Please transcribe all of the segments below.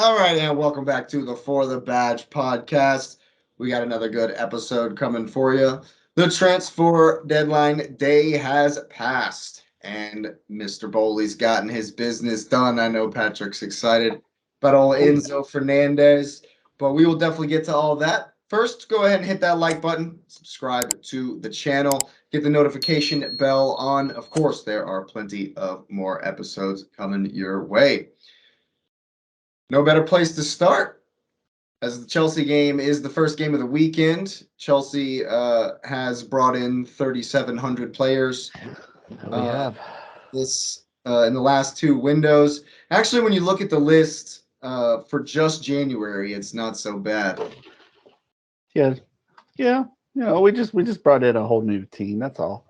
All right, and welcome back to the For the Badge podcast. We got another good episode coming for you. The transfer deadline day has passed, and Mr. Bowley's gotten his business done. I know Patrick's excited about all Oh, yeah. Enzo Fernandez, but we will definitely get to all that. First, go ahead and hit that like button, subscribe to the channel, get the notification bell on. Of course, there are plenty of more episodes coming your way. No better place to start as the Chelsea game is the first game of the weekend. Chelsea has brought in 3,700 players We uh, have. this in the last two windows. Actually, when you look at the list for just January, it's not so bad. Yeah. Yeah. We just brought in a whole new team. That's all.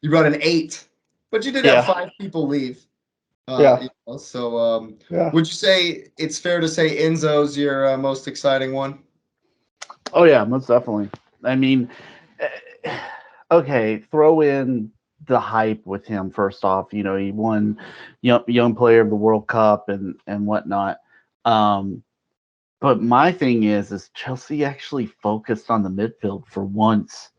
You brought in eight, but you did have Yeah. five people leave. Yeah. So, Yeah. would you say it's fair to say Enzo's your most exciting one? Oh yeah, most definitely. I mean, okay, throw in the hype with him first off. He won young player of the World Cup and whatnot. Um, but my thing is Chelsea actually focused on the midfield for once,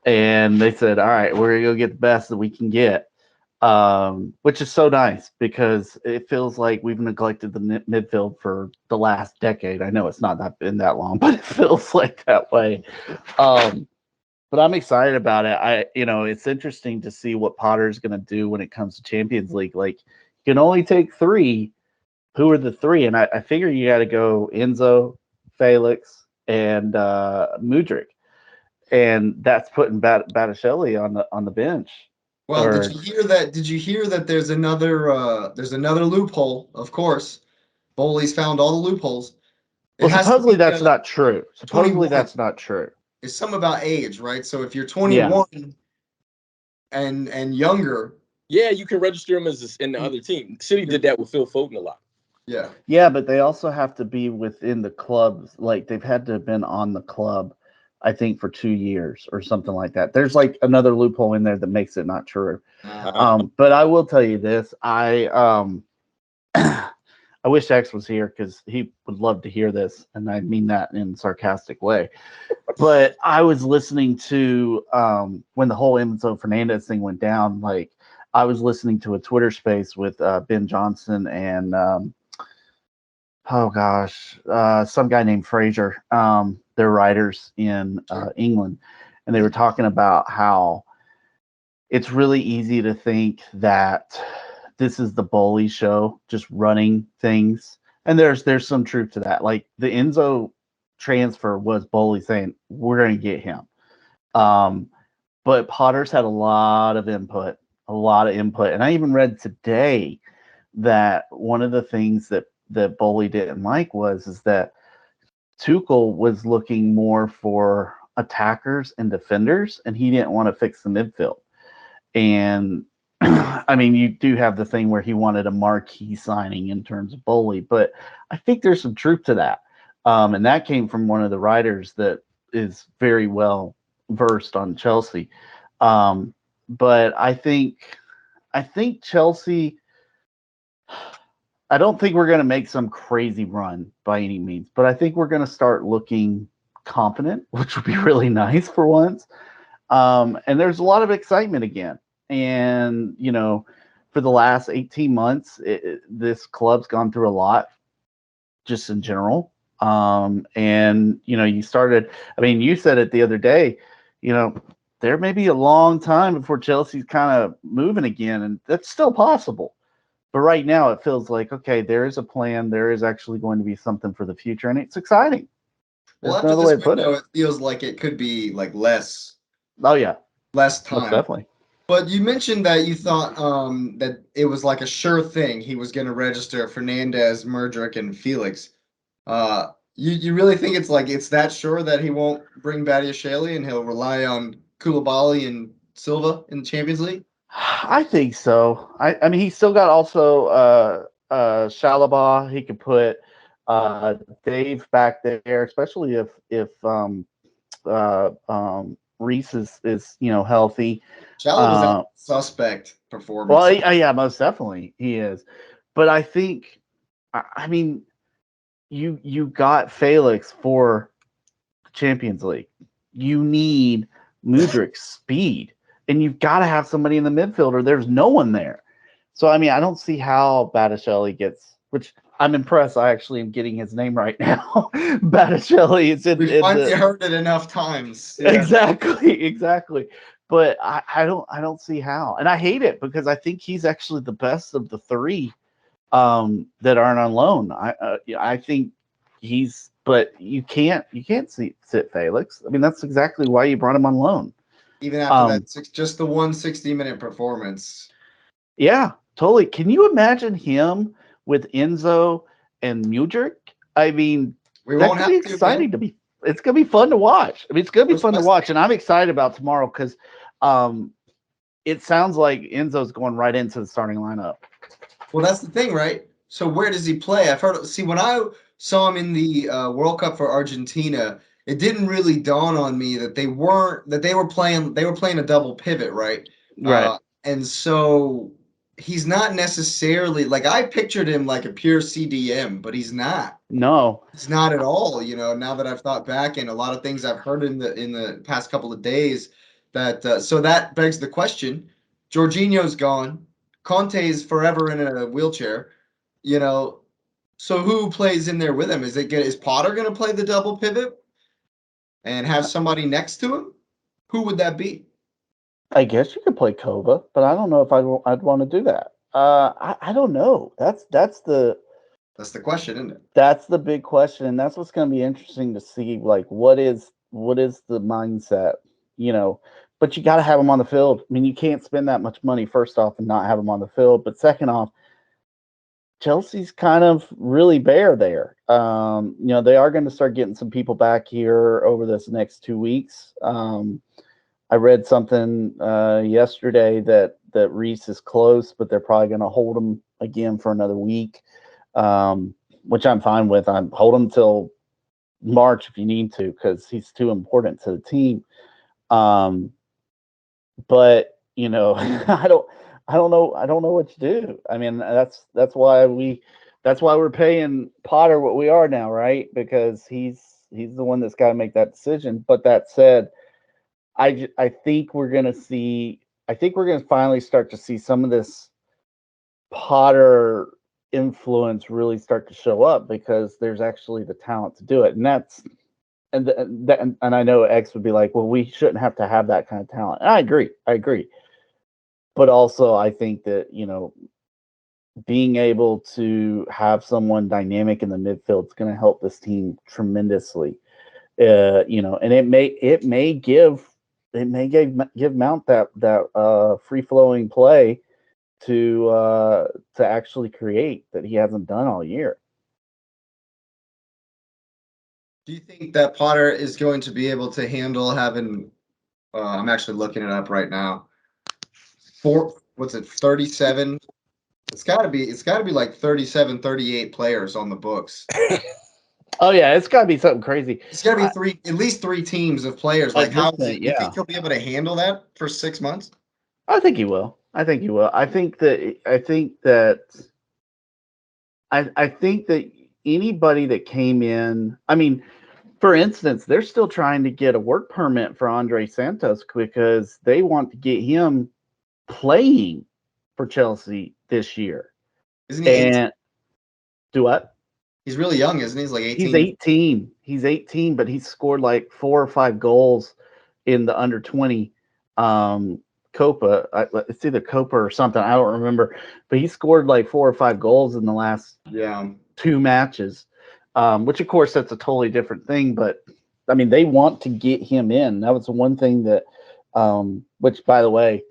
and they said, "All right, we're gonna go get the best that we can get." Which is so nice because it feels like we've neglected the midfield for the last decade. I know it's not that been that long, but it feels like that way. Um, but I'm excited about it. It's interesting to see what Potter's going to do when it comes to Champions League. Like, you can only take three. Who are the three? And I figure you got to go Enzo, Felix, and Mudrik, and that's putting Batticelli on the bench. Well, did Or you hear that? Did you hear that there's another loophole, of course. Bowley's found all the loopholes. It well, has to supposedly be that's not true. Supposedly 21. that's not true. It's some about age, right? So if you're Yeah, 21 and younger, Yeah, you can register him as in the other team. City you're did that with Phil Foden a lot. yeah. yeah, but they also have to be within the clubs. Like they've had to have been on the club, I think, for 2 years or something like that. There's like another loophole in there that makes it not true. Uh, Uh, But I will tell you this: I wish X was here because he would love to hear this, and I mean that in a sarcastic way. But I was listening to when the whole Enzo Fernandez thing went down. Like I was listening to a Twitter space with Ben Johnson and oh gosh, some guy named Fraser. They're writers in sure. England, and they were talking about how it's really easy to think that this is the bully show, just running things, and there's some truth to that. Like the Enzo transfer was bully saying we're going to get him, um, but Potter's had a lot of input, and I even read today that one of the things that Bowley didn't like was is that Tuchel was looking more for attackers and defenders, and he didn't want to fix the midfield. And I mean, you do have the thing where he wanted a marquee signing in terms of Bowley, but I think there's some truth to that. And that came from one of the writers that is very well versed on Chelsea. But I think Chelsea. I don't think we're going to make some crazy run by any means, but I think we're going to start looking competent, which would be really nice for once. And there's a lot of excitement again. And, for the last 18 months, this club's gone through a lot just in general. And, you said it the other day, you know, there may be a long time before Chelsea's kind of moving again, and that's still possible. But right now, it feels like, okay, there is a plan. There is actually going to be something for the future, and it's exciting. Well, There's no after other way this to put window, it. it feels like it could be like Oh, yeah, less most time. definitely. But you mentioned that you thought that it was like a sure thing he was going to register Fernandez, Murdrick, and Felix. You really think it's that sure that he won't bring Badiashile and he'll rely on Koulibaly and Silva in the Champions League? I think so. I mean, he's still got also Shalaba. He could put Dave back there, especially if Reese is healthy. Shallow was a Uh, suspect well, performance. yeah, most definitely he is. But I think I mean, you got Felix for the Champions League. You need Mudryk's speed, and you've got to have somebody in the midfield, or there's no one there. So, I mean, I don't see how Batticelli gets, which I'm impressed. I actually am getting his name right now. Batticelli is in, We finally heard it enough times. Yeah. Exactly. But I don't see how, and I hate it because I think he's actually the best of the three that aren't on loan. I think he's, but you can't sit Felix. I mean, that's exactly why you brought him on loan. Even after just the 160-minute performance. Yeah, totally. Can you imagine him with Enzo and Mudryk? I mean, that could be exciting to be. It's gonna be fun to watch. I mean, it's gonna be fun to watch, and I'm excited about tomorrow because it sounds like Enzo's going right into the starting lineup. Well, that's the thing, right? So where does he play? I've heard. See, when I saw him in the World Cup for Argentina, it didn't really dawn on me that they were playing a double pivot, right? Right. And so he's not necessarily like I pictured him like a pure CDM, but he's not. No, He's not at all. Now that I've thought back and a lot of things I've heard in the past couple of days, that so that begs the question: Jorginho's gone. Conte's forever in a wheelchair, So who plays in there with him? Is Potter going to play the double pivot and have somebody next to him? Who would that be? I guess you could play Kova, but I don't know if I'd want to do that. I don't know. That's the question, isn't it? That's the big question, and that's what's going to be interesting to see. Like, what is the mindset? But you got to have him on the field. I mean, you can't spend that much money first off and not have him on the field. But second off, Chelsea's kind of really bare there. They are going to start getting some people back here over this next 2 weeks. I read something yesterday that Reese is close, but they're probably going to hold him again for another week, which I'm fine with. I'm hold him till March if you need to, because he's too important to the team. But I don't know what to do. I mean, that's why we're paying Potter what we are now, right? Because he's the one that's got to make that decision. But that said, I think we're going to finally start to see some of this Potter influence really start to show up, because there's actually the talent to do it. And I know X would be like, well, we shouldn't have to have that kind of talent. And I agree. But also I think that, being able to have someone dynamic in the midfield is going to help this team tremendously. And it may give Mount that free flowing play to actually create that he hasn't done all year. Do you think that Potter is going to be able to handle having? I'm actually looking it up right now. 37? It's got to be like 37, 38 players on the books. Oh yeah, it's got to be something crazy. It's got to be at least three teams of players. Like you think he'll be able to handle that for 6 months? I think he will. I think that anybody that came in, I mean, for instance, they're still trying to get a work permit for Andre Santos because they want to get him playing for Chelsea this year. Isn't he 18? Do what? He's really young, isn't he? He's like 18. He's 18. He's 18, but he's scored like 4 or 5 goals in the under 20 Copa. It's either Copa or something. I don't remember. But he scored like 4 or 5 goals in the last 2 matches, which, of course, that's a totally different thing. But, I mean, they want to get him in. That was the one thing that, which, by the way,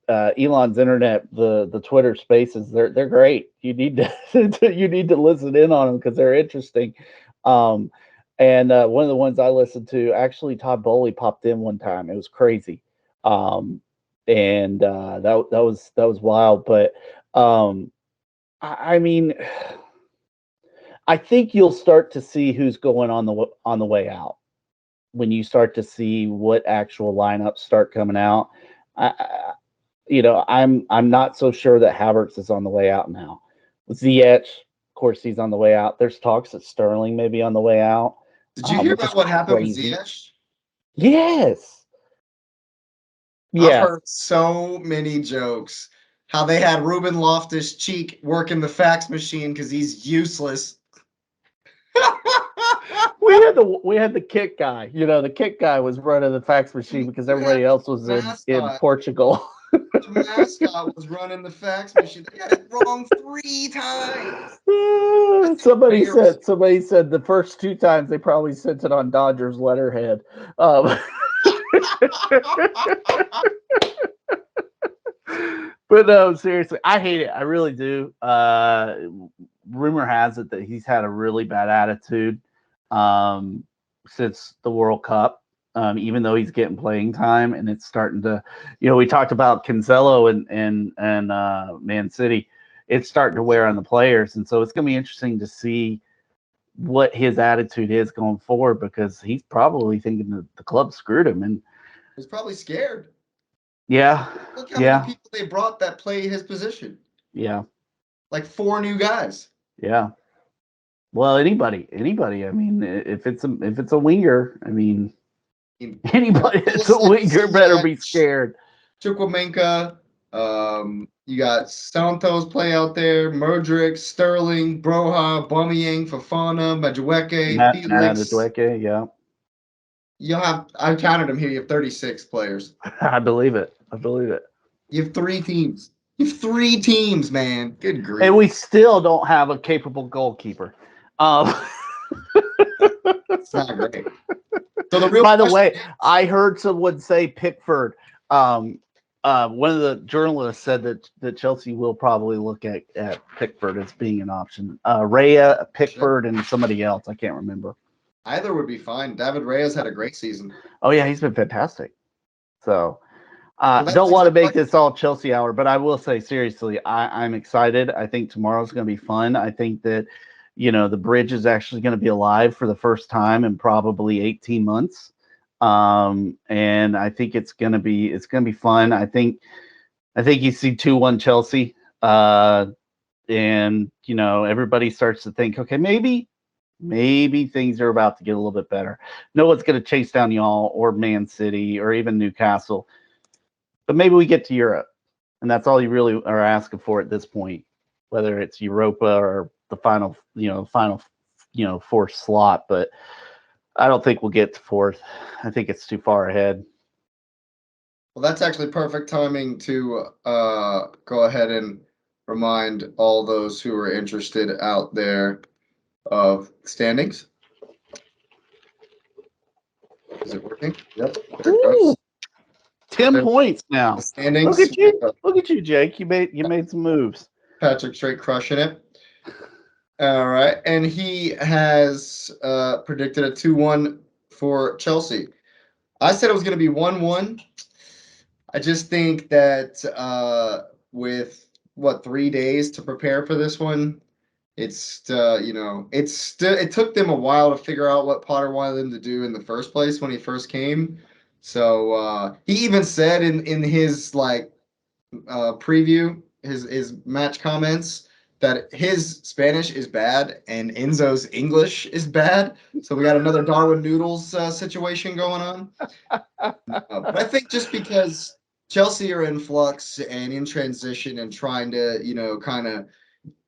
Elon's internet, the Twitter Spaces, they're great. You need to listen in on them because they're interesting. And one of the ones I listened to, actually, Todd Bowley popped in one time. It was crazy. And that was wild. But I mean, I think you'll start to see who's going on the way out when you start to see what actual lineups start coming out. I'm not so sure that Havertz is on the way out now. Ziyech, course, he's on the way out. There's talks that Sterling may be on the way out. Did you hear which about is what happened with crazy. Ziyech? Yes. I've Yeah. heard so many jokes. How they had Ruben Loftus-Cheek working the fax machine because he's useless. We had the kick guy. The kick guy was running the fax machine because everybody else was in mascot. Portugal. The mascot was running the fax machine. They got it wrong 3 times. Somebody said the first 2 times they probably sent it on Dodgers letterhead. But no, seriously, I hate it. I really do. Rumor has it that he's had a really bad attitude since the World Cup. Even though he's getting playing time, and it's starting to, we talked about Cancelo and Man City. It's starting to wear on the players, and so it's going to be interesting to see what his attitude is going forward, because he's probably thinking that the club screwed him, and He's probably scared. yeah, Look how many people they brought that play his position. Yeah. Like 4 new guys. Yeah. Well, anybody. I mean, if it's a winger, I mean, anybody that's a winger better be scared. Chukwuemeka, you got Santos play out there, Mudryk, Sterling, Broha, Aubameyang, Fofana, Madueke, Felix. Madueke, yeah. I counted them here. You have 36 players. I believe it. You have 3 teams. You have 3 teams, man. Good grief. And we still don't have a capable goalkeeper. It's not great. So the real. By the way, I heard someone say Pickford. One of the journalists said that Chelsea will probably look at Pickford as being an option. Raya, Pickford, and somebody else. I can't remember. Either would be fine. David Raya's had a great season. Oh, yeah, he's been fantastic. So, don't want to make this all Chelsea hour, but I will say, seriously, I'm excited. I think tomorrow's going to be fun. I think that, the bridge is actually going to be alive for the first time in probably 18 months. And I think it's going to be fun. I think you see 2-1 Chelsea. And, everybody starts to think, okay, maybe things are about to get a little bit better. No one's going to chase down y'all or Man City or even Newcastle. But maybe we get to Europe, and that's all you really are asking for at this point, whether it's Europa or the final 4th slot. But I don't think we'll get to 4th. I think it's too far ahead. Well, that's actually perfect timing to go ahead and remind all those who are interested out there of standings. Is it working? Yep. There it goes. 10 points now. The standings. Look at you, Jake. You made some moves. Patrick straight crushing it. All right, and he has predicted a 2-1 for Chelsea. I said it was going to be 1-1. I just think that with 3 days to prepare for this one, it took them a while to figure out what Potter wanted them to do in the first place when he first came. So he even said in his preview, his match comments, that his Spanish is bad and Enzo's English is bad. So we got another Darwin Noodles situation going on. But I think just because Chelsea are in flux and in transition and trying to, kind of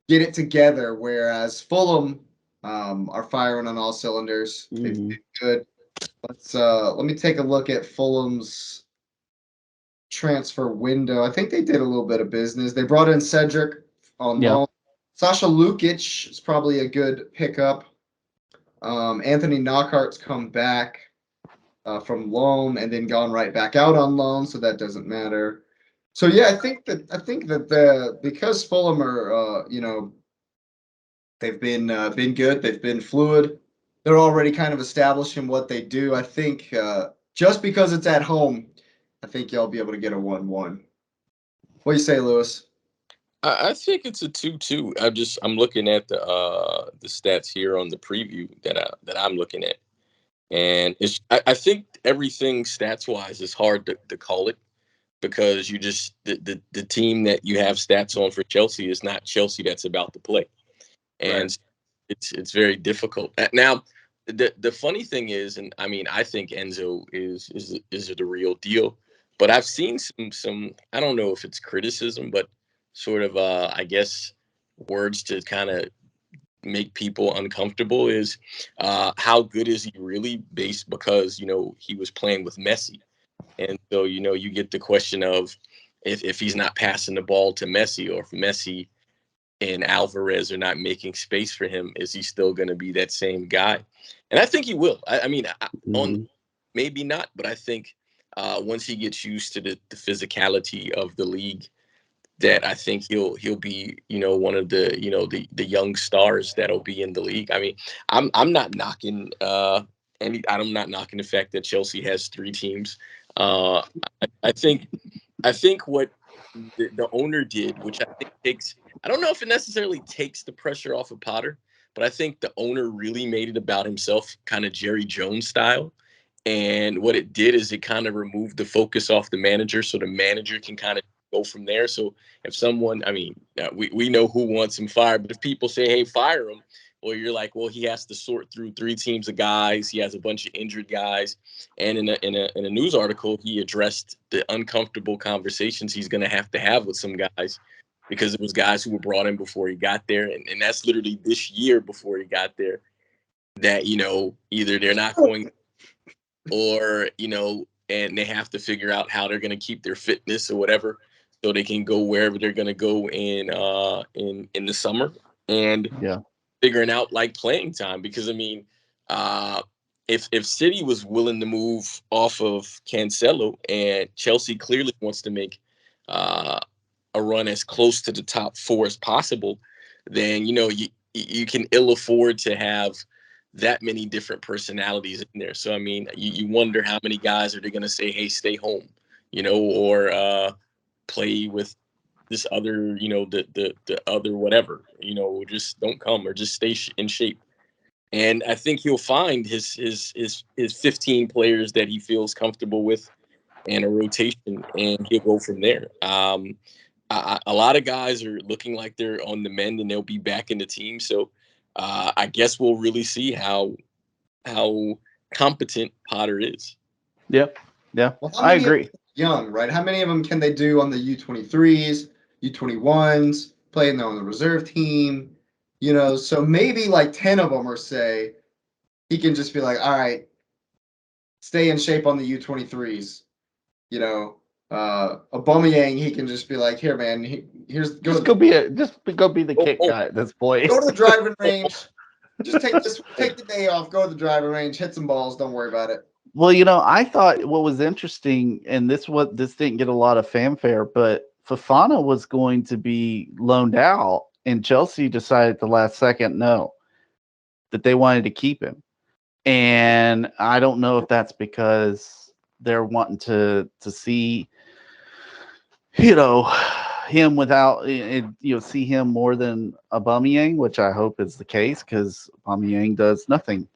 get it together, whereas Fulham are firing on all cylinders. They've been good. Let me take a look at Fulham's transfer window. I think they did a little bit of business. They brought in Cedric on loan. Sasha Lukic is probably a good pickup. Anthony Knockhart's come back from loan and then gone right back out on loan, so that doesn't matter. So yeah, I think that because Fulham are they've been good, they've been fluid. They're already kind of establishing what they do. I think just because it's at home, I think y'all be able to get a 1-1. What do you say, Lewis? I think it's a 2-2. I'm looking at the stats here on the preview that I'm looking at, and I think everything stats wise is hard to call it, because you just the team that you have stats on for Chelsea is not Chelsea that's about to play. and it's very difficult. Now, the funny thing is, and I mean, I think Enzo is the real deal, but I've seen some I don't know if it's criticism, but sort of I guess words to kind of make people uncomfortable is how good is he really based because he was playing with Messi, and so you get the question of if he's not passing the ball to Messi, or if Messi and Alvarez are not making space for him, is he still going to be that same guy? And I think he will. I mean, on maybe not, but I think once he gets used to the physicality of the league, that I think he'll be one of the young stars that'll be in the league. I mean, I'm not knocking I'm not knocking the fact that Chelsea has 3 teams. Uh, I think what the owner did, which I think takes, I don't know if it necessarily takes the pressure off of Potter, but I think the owner really made it about himself, kind of Jerry Jones style. And what it did is it kind of removed the focus off the manager, so the manager can kind of go from there. So if someone, I mean, we know who wants him fired, but if people say, hey, fire him, well, you're like, well, he has to sort through 3 teams of guys. He has a bunch of injured guys. And in a news article, he addressed the uncomfortable conversations he's going to have with some guys, because it was guys who were brought in before he got there. And that's literally this year before he got there, that, either they're not going, or, and they have to figure out how they're going to keep their fitness or whatever, so they can go wherever they're going to go in the summer. And figuring out like playing time, because I mean, if City was willing to move off of Cancelo, and Chelsea clearly wants to make a run as close to the top 4 as possible, then you can ill afford to have that many different personalities in there. So I mean, you wonder how many guys are they going to say, hey, stay home, or play with this other, the other whatever, just don't come, or just stay in shape. And I think he'll find his 15 players that he feels comfortable with, and a rotation, and he'll go from there. A lot of guys are looking like they're on the mend, and they'll be back in the team. So I guess we'll really see how competent Potter is. Yeah. Well, I agree. Young, right? How many of them can they do on the U23s, U21s, playing on the reserve team? So maybe like 10 of them, or say he can just be like, all right, stay in shape on the U23s. Aubameyang, he can just be like, here, man, here's go be the kick guy at this point. Go to the driving range. Just take the day off, go to the driving range, hit some balls, don't worry about it. Well, I thought what was interesting, and this didn't get a lot of fanfare, but Fofana was going to be loaned out, and Chelsea decided at the last second that they wanted to keep him. And I don't know if that's because they're wanting to see, him without, see him more than Aubameyang, which I hope is the case, because Aubameyang does nothing.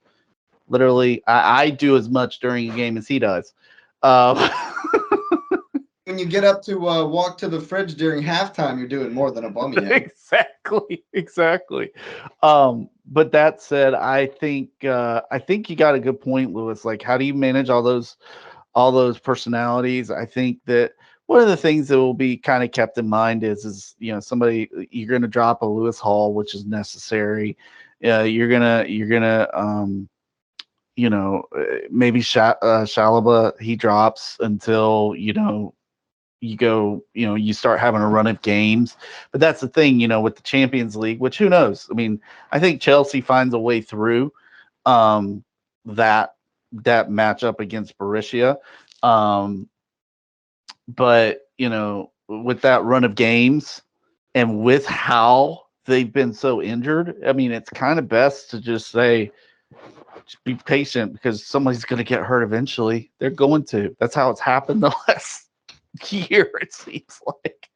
Literally, I do as much during a game as he does. When you get up to walk to the fridge during halftime, you're doing more than Aubameyang. Exactly. But that said, I think you got a good point, Lewis. Like, how do you manage all those personalities? I think that one of the things that will be kind of kept in mind is somebody, you're going to drop a Lewis Hall, which is necessary. You're gonna maybe Shalaba, he drops until you start having a run of games. But that's the thing, with the Champions League, which who knows? I mean, I think Chelsea finds a way through that matchup against Borussia. But with that run of games, and with how they've been so injured, I mean, it's kind of best to just say, just be patient, because somebody's going to get hurt eventually. They're going to. That's how it's happened the last year, it seems like.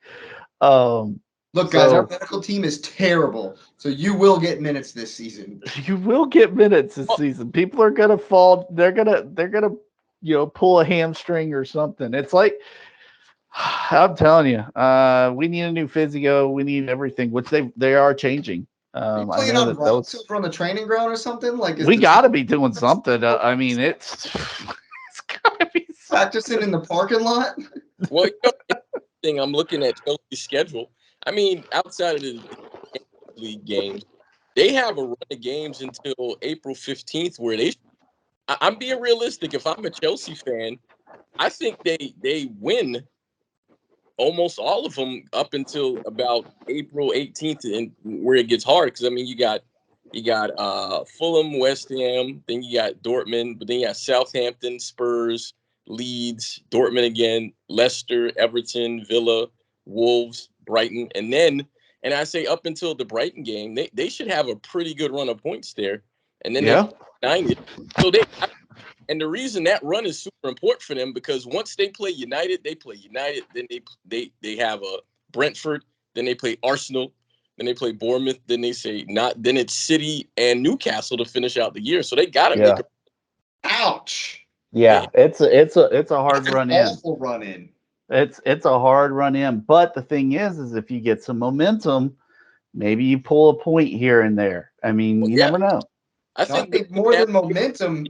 Look, guys, our medical team is terrible, so you will get minutes this season. You will get minutes this season. People are going to fall. They're gonna pull a hamstring or something. It's like, I'm telling you, we need a new physio. We need everything, which they are changing. Are you I playing know on that rocks those over on the training ground or something? Like, is we the got to team be doing something. I mean, it's it's got to be practicing in something. the parking lot? Well, thing I'm looking at Chelsea's schedule. I mean, outside of the league games, they have a run of games until April 15th where I'm being realistic. If I'm a Chelsea fan, I think they win almost all of them up until about April 18th, and where it gets hard because I mean you got Fulham, West Ham, then you got Dortmund, but then you got Southampton, Spurs, Leeds, Dortmund again, Leicester, Everton, Villa, Wolves, Brighton, and I say up until the Brighton game, they should have a pretty good run of points there, and then they Yeah, 90. So and the reason that run is super important for them because once they play United, then they have a Brentford, then they play Arsenal, then they play Bournemouth, then they say not, then it's City and Newcastle to finish out the year. So they got to make yeah, Ouch. yeah. It's a hard That's an run in. awful run in. It's a hard run in. But the thing is if you get some momentum, maybe you pull a point here and there. I mean, Well, you yeah. never know. I I think think more than momentum,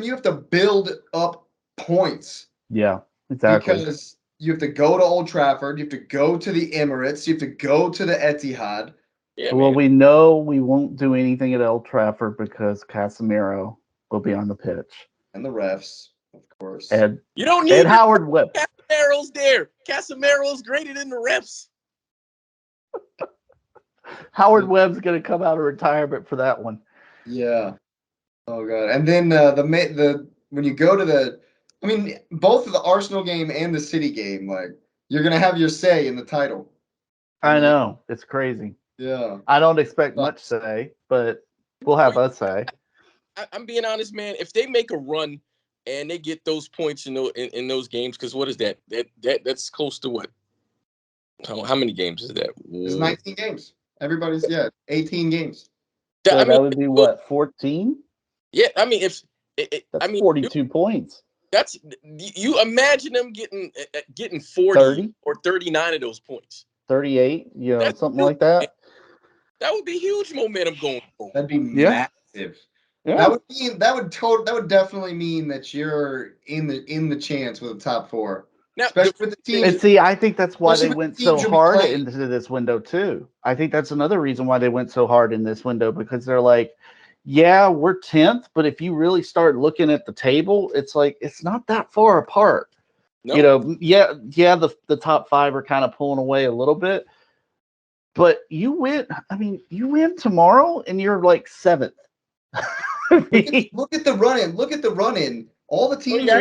you have to build up points Yeah, exactly. because you have to go to Old Trafford, you have to go to the Emirates, you have to go to the Etihad. yeah, Well, man. we know we won't do anything at Old Trafford because Casemiro will be on the pitch. And the refs, of course. Ed You don't Ed need Howard Webb. Casemiro's there. Casemiro's graded in the refs. Howard Webb's going to come out of retirement for that one. Yeah. Oh god. And then the when you go to I mean, both of the Arsenal game and the City game, like you're gonna have your say in the title. I know. It's crazy. Yeah. I don't expect But much say, but we'll have Well, us say. I'm being honest, man. If they make a run and they get those points in those games, because what is that? That's close to what? How many games is that? it's 19 games. Everybody's 18 games. So I mean, that would be what, 14? yeah. I mean, if I That's mean, 42 points. that's you imagine them getting 40 30, or 39 of those points. 38, That's something huge, like man. that. That would be huge momentum going forward. That'd be Yeah. massive. Yeah. That would definitely mean that you're in the chance with the top four. Now, Especially with the And teams, see, I think that's why especially they with went the so teams you'll be hard playing. into this window too. I think that's another reason why they went so hard in this window because they're like, yeah, we're 10th, but if you really start looking at the table, it's like it's not that far apart. no, Yeah, the top five are kind of pulling away a little bit, but you win tomorrow and you're like 7th. Look at the run in. Look at the run in. All the teams you're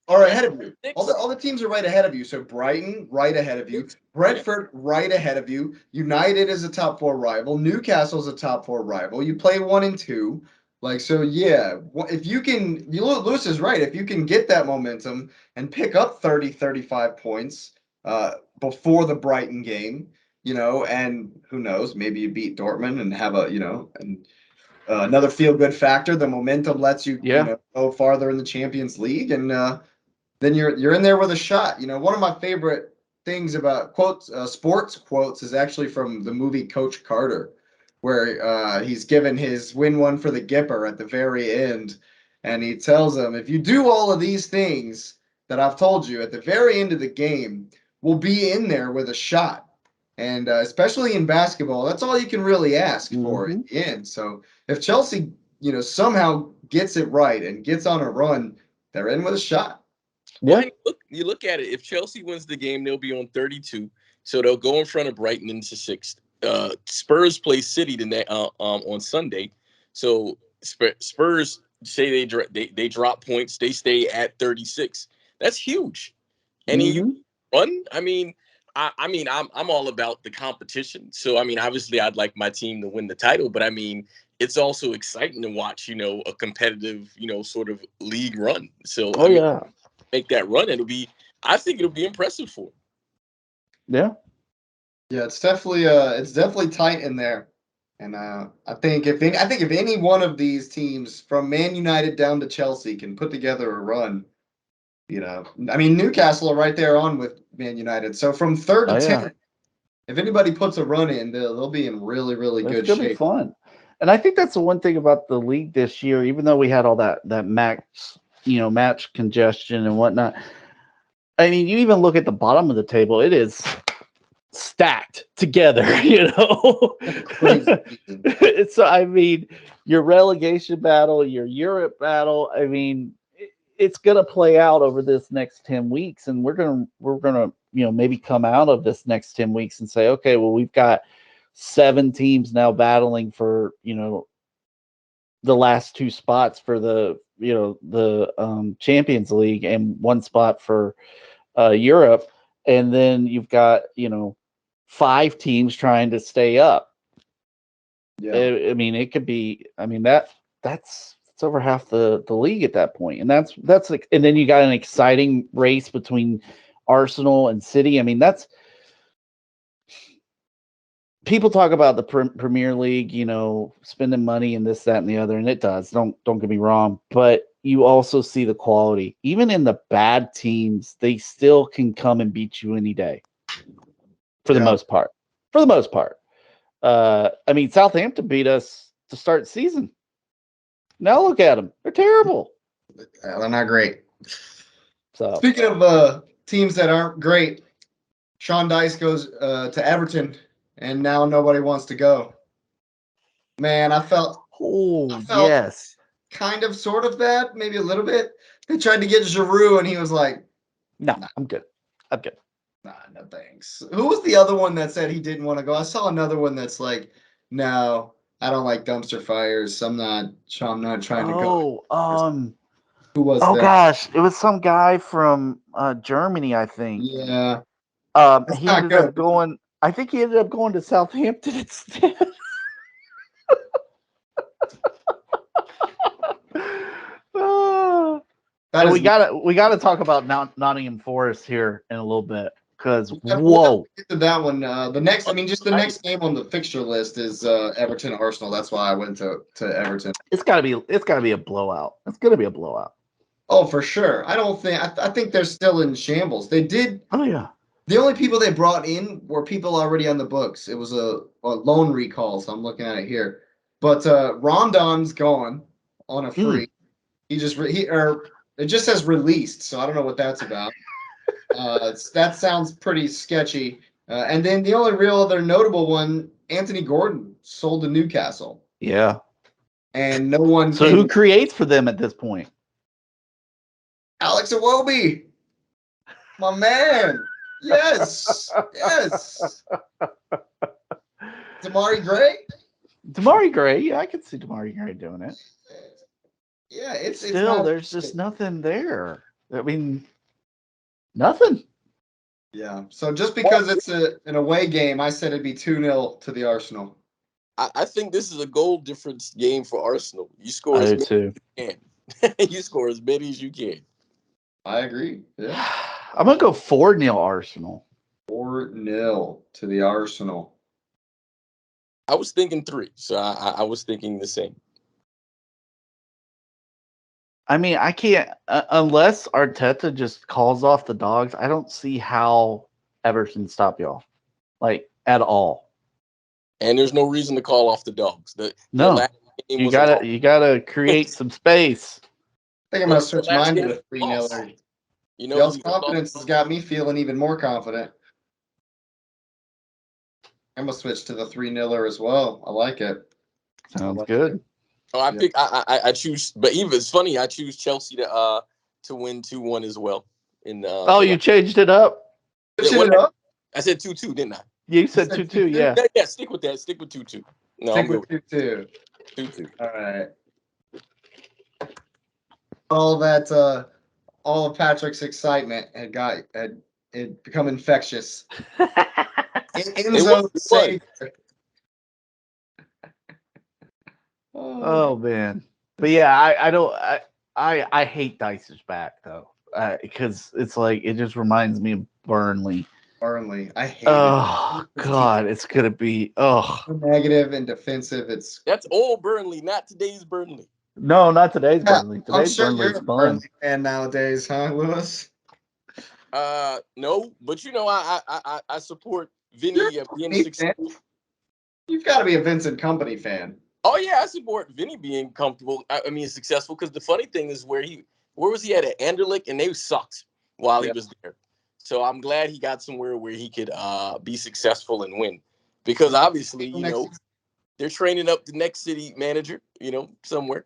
are actually ahead of you. All six. the teams are right ahead of you. So Brighton right ahead of you. Yeah. Brentford right ahead of you. United is a top four rival. Newcastle's a top four rival. You play 1 and 2. Like so, yeah. If you can, Lewis is right. If you can get that momentum and pick up 30, 35 points before the Brighton game, and who knows, maybe you beat Dortmund and have and another feel good factor. The momentum lets you, Yeah. go farther in the Champions League, and then you're in there with a shot. One of my favorite things about sports quotes is actually from the movie Coach Carter, where he's given his win one for the Gipper at the very end, and he tells him, if you do all of these things that I've told you at the very end of the game, we'll be in there with a shot. And especially in basketball, that's all you can really ask for in the end. So if Chelsea, somehow gets it right and gets on a run, they're in with a shot. Yeah. Well, and you look at it. If Chelsea wins the game, they'll be on 32, so they'll go in front of Brighton into sixth. Spurs play City on Sunday, so Spurs say they drop points, they stay at 36. That's huge. And then you run. I'm all about the competition. So I mean, obviously, I'd like my team to win the title, but I mean, it's also exciting to watch, a competitive, sort of league run. So Oh yeah. make that run, I think it'll be impressive for him. Yeah. Yeah, it's definitely tight in there. And I think if any one of these teams from Man United down to Chelsea can put together a run, I mean Newcastle are right there on with Man United. So from third to Oh yeah. 10th, If anybody puts a run in, they'll be in really, really It's good gonna be shape. fun. And I think that's the one thing about the league this year, even though we had all that match congestion and whatnot. I mean, you even look at the bottom of the table, it is stacked together, Crazy season. So I mean, your relegation battle, your Europe battle, I mean, it's gonna play out over this next 10 weeks, and we're gonna maybe come out of this next 10 weeks and say, okay, well, we've got 7 teams now battling for the last 2 spots for the Champions League and 1 spot for Europe, and then you've got 5 teams trying to stay up. Yeah. I mean, it could be. I mean, that's over half the league at that point, and that's like, and then you got an exciting race between Arsenal and City. I mean, that's people talk about the Premier League, spending money and this, that, and the other, and it does. Don't get me wrong, but you also see the quality. Even in the bad teams, they still can come and beat you any day. For the most part. I mean, Southampton beat us to start the season. Now look at them; they're terrible. They're not great. So speaking of teams that aren't great, Sean Dice goes to Everton, and now nobody wants to go. Man, I felt yes. kind of sort of bad, maybe a little bit. They tried to get Giroud, and he was like, No, I'm good. nah, no thanks. Who was the other one that said he didn't want to go? I saw another one that's like, no, I don't like dumpster fires. So I'm not trying to go. Who was that? Gosh, it was some guy from Germany, I think. Yeah. He ended up going. I think he ended up going to Southampton instead. We gotta talk about Nottingham Forest here in a little bit, because we'll get to that one. The next game on the fixture list is Everton Arsenal. That's why I went to Everton. It's gotta be a blowout. It's gonna be a blowout. Oh, for sure. I think they're still in shambles. They did. Oh yeah. The only people they brought in were people already on the books. It was a loan recall, so I'm looking at it here. But Rondon's gone on a free. It just says released, so I don't know what that's about. That sounds pretty sketchy. And then the only real other notable one, Anthony Gordon, sold to Newcastle. Yeah. And no one. So who creates for them at this point? Alex Iwobi, my man. Yes. Damari Gray. Yeah, I could see Damari Gray doing it. Yeah, it's there's just nothing there. I mean, nothing. Yeah. So just because it's an away game, I said it'd be 2-0 to the Arsenal. I think this is a goal difference game for Arsenal. You score as many as you can. You score as many as you can. I agree. Yeah. I'm gonna go 4-0 Arsenal. 4-0 to the Arsenal. I was thinking 3, so I was thinking the same. I mean, I can't unless Arteta just calls off the dogs. I don't see how Everton stop y'all, like at all. And there's no reason to call off the dogs. You gotta create some space. I think I'm gonna switch mine to the 3-0. Y'all's confidence has got me feeling even more confident. I'm gonna switch to the 3-0 as well. I like it. Sounds good. Oh, I choose, but even it's funny. I choose Chelsea to win 2-1 as well. You changed it up. I said 2-2, didn't I? You said 2-2. Yeah. Yeah. Stick with that. Stick with 2-2. No, stick with 2-2. 2-2. All right. All of Patrick's excitement had become infectious. Oh man, but yeah, I hate Dice's back though, because it's like it just reminds me of Burnley. I hate it. Oh God, it's gonna be negative and defensive. That's old Burnley, not today's Burnley. No, not today's Burnley. Today's Burnley's fun. Burnley fan nowadays, huh, Lewis? No, but I support Vinny being Hey, successful. you've got to be a Vincent Company fan. Oh yeah, I support Vinny being comfortable. I mean, successful because the funny thing is where was he at Anderlecht, and they sucked while he was there. So I'm glad he got somewhere where he could be successful and win, because obviously they're training up the next city manager, somewhere.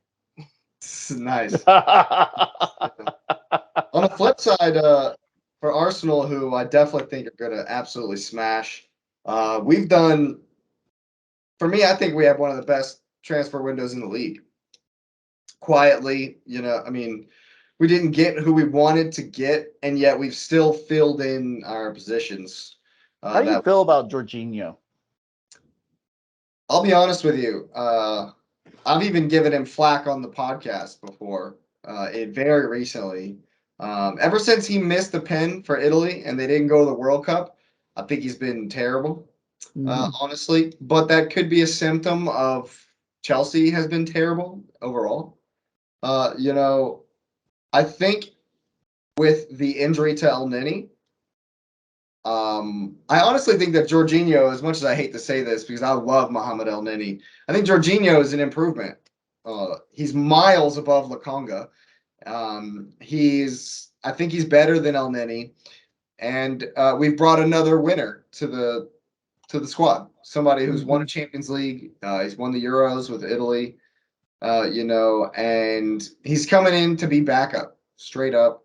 Nice. On the flip side, for Arsenal, who I definitely think are going to absolutely smash, we've done. For me, I think we have one of the best transfer windows in the league. Quietly, I mean, we didn't get who we wanted to get, and yet we've still filled in our positions. How do you feel about Jorginho? I'll be honest with you. I've even given him flack on the podcast before, very recently. Ever since he missed the pen for Italy and they didn't go to the World Cup, I think he's been terrible, honestly. But that could be a symptom of Chelsea has been terrible overall. I think with the injury to El Nini, I honestly think that Jorginho, as much as I hate to say this because I love Mohamed El Nini, I think Jorginho is an improvement. He's miles above Lokonga. I think he's better than El Nini, and we've brought another winner to the squad. Somebody who's won a Champions League. He's won the Euros with Italy. And he's coming in to be backup, straight up.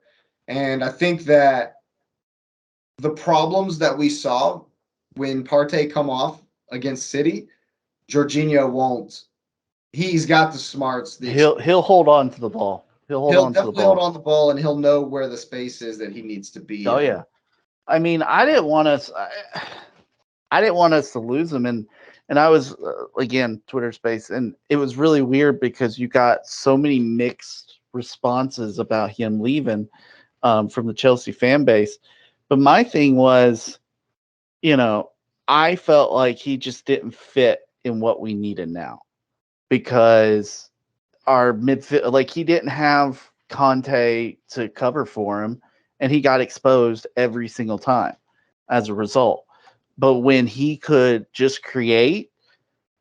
And I think that the problems that we saw when Partey come off against City, Jorginho won't. He's got the smarts. He'll hold on to the ball. He'll definitely hold on the ball, and he'll know where the space is that he needs to be. Oh yeah, I mean, I didn't want us to lose him, and I was again Twitter Space, and it was really weird because you got so many mixed responses about him leaving from the Chelsea fan base. But my thing was, I felt like he just didn't fit in what we needed now, because our midfield, like, he didn't have Conte to cover for him, and he got exposed every single time as a result. But when he could just create,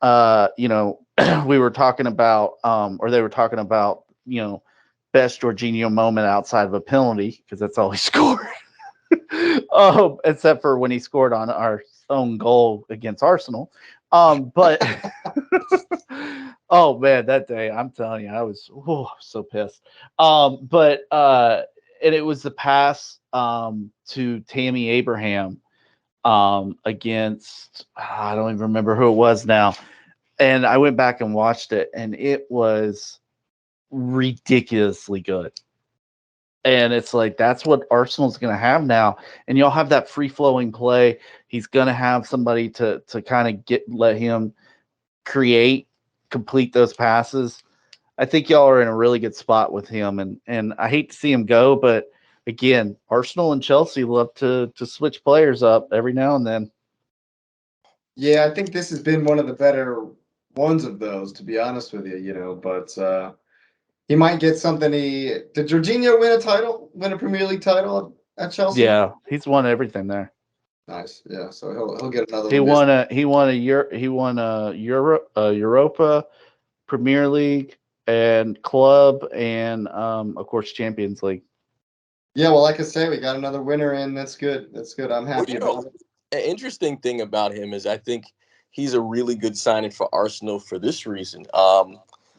we were talking about, or they were talking about, best Jorginho moment outside of a penalty, because that's all he scored. Except for when he scored on our own goal against Arsenal. But oh man, that day, I'm telling you, I was so pissed. And it was the pass to Tammy Abraham against, I don't even remember who it was now. And I went back and watched it, and it was ridiculously good. And it's like, that's what Arsenal's going to have now. And you'll have that free-flowing play. He's going to have somebody to kind of let him complete those passes. I think y'all are in a really good spot with him. And I hate to see him go, but again, Arsenal and Chelsea love to switch players up every now and then. Yeah, I think this has been one of the better ones of those, to be honest with you, but he might get something. Did Jorginho win a Premier League title at Chelsea? Yeah, he's won everything there. Nice. Yeah, so he'll get another He one. won a Europa, Premier League, and club, and of course Champions League. Yeah, well, like I say, we got another winner in. That's good. I'm happy about it. An interesting thing about him is I think he's a really good signing for Arsenal for this reason.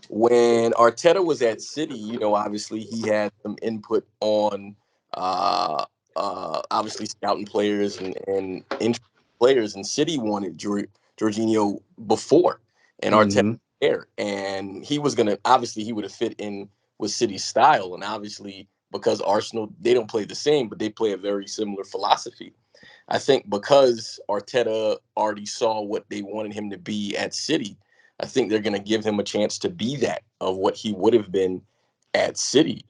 When Arteta was at City, obviously he had some input on obviously scouting players and players, and City wanted Jorginho before, and Arteta there, and he was gonna, obviously he would have fit in with City's style, and obviously because Arsenal, they don't play the same, but they play a very similar philosophy. I think because Arteta already saw what they wanted him to be at City, I think they're going to give him a chance to be that of what he would have been at City.